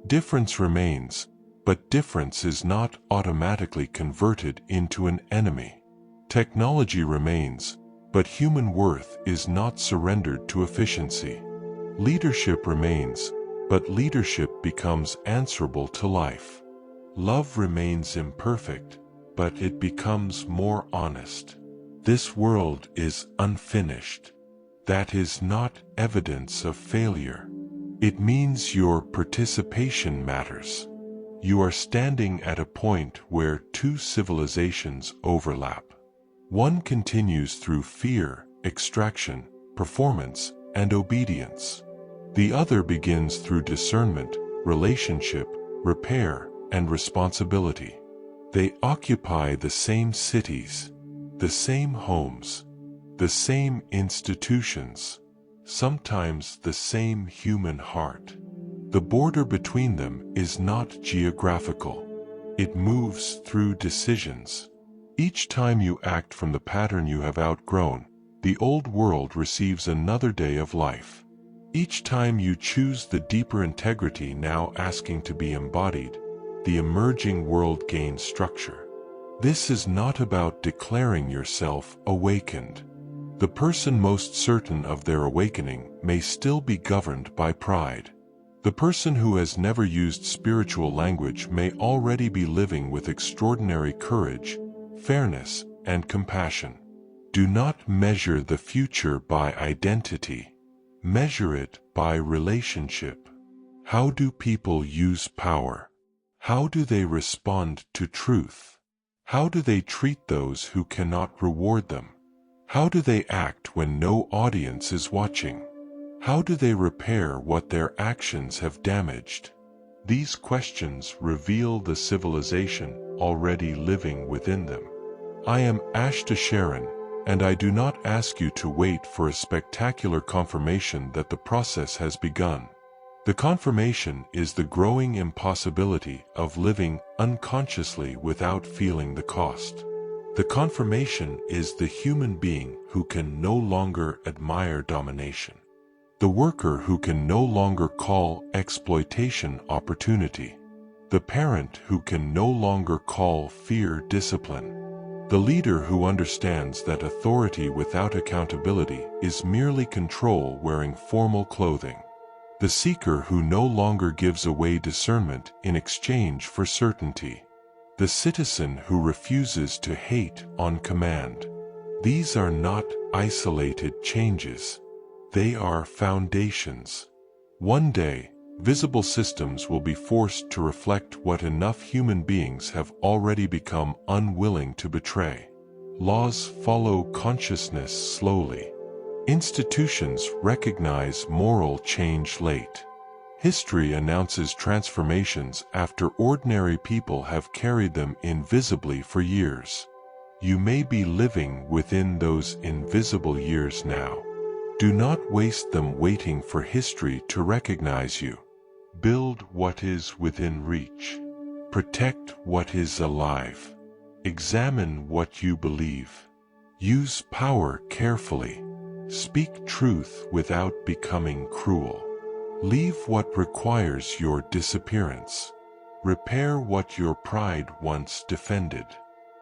Difference remains, but difference is not automatically converted into an enemy. Technology remains, but human worth is not surrendered to efficiency. Leadership remains, but leadership becomes answerable to life. Love remains imperfect, but it becomes more honest. This world is unfinished. That is not evidence of failure. It means your participation matters. You are standing at a point where two civilizations overlap. One continues through fear, extraction, performance, and obedience. The other begins through discernment, relationship, repair, and responsibility. They occupy the same cities, the same homes, the same institutions, sometimes the same human heart. The border between them is not geographical. It moves through decisions. Each time you act from the pattern you have outgrown, the old world receives another day of life. Each time you choose the deeper integrity now asking to be embodied, the emerging world gains structure. This is not about declaring yourself awakened. The person most certain of their awakening may still be governed by pride. The person who has never used spiritual language may already be living with extraordinary courage, fairness, and compassion. Do not measure the future by identity. Measure it by relationship. How do people use power? How do they respond to truth? How do they treat those who cannot reward them? How do they act when no audience is watching? How do they repair what their actions have damaged? These questions reveal the civilization already living within them. I am Ashtar Sheran, and I do not ask you to wait for a spectacular confirmation that the process has begun. The confirmation is the growing impossibility of living unconsciously without feeling the cost. The confirmation is the human being who can no longer admire domination. The worker who can no longer call exploitation opportunity. The parent who can no longer call fear discipline. The leader who understands that authority without accountability is merely control wearing formal clothing. The seeker who no longer gives away discernment in exchange for certainty. The citizen who refuses to hate on command. These are not isolated changes. They are foundations. One day, visible systems will be forced to reflect what enough human beings have already become unwilling to betray. Laws follow consciousness slowly. Institutions recognize moral change late. History announces transformations after ordinary people have carried them invisibly for years. You may be living within those invisible years now. Do not waste them waiting for history to recognize you. Build what is within reach. Protect what is alive. Examine what you believe. Use power carefully. Speak truth without becoming cruel. Leave what requires your disappearance. Repair what your pride once defended.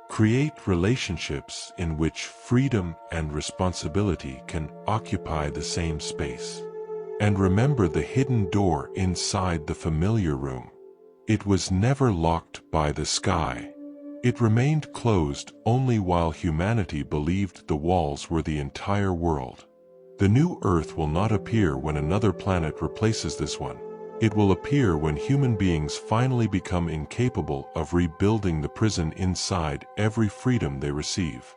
Create relationships in which freedom and responsibility can occupy the same space. And remember the hidden door inside the familiar room. It was never locked by the sky. It remained closed only while humanity believed the walls were the entire world. The new Earth will not appear when another planet replaces this one. It will appear when human beings finally become incapable of rebuilding the prison inside every freedom they receive.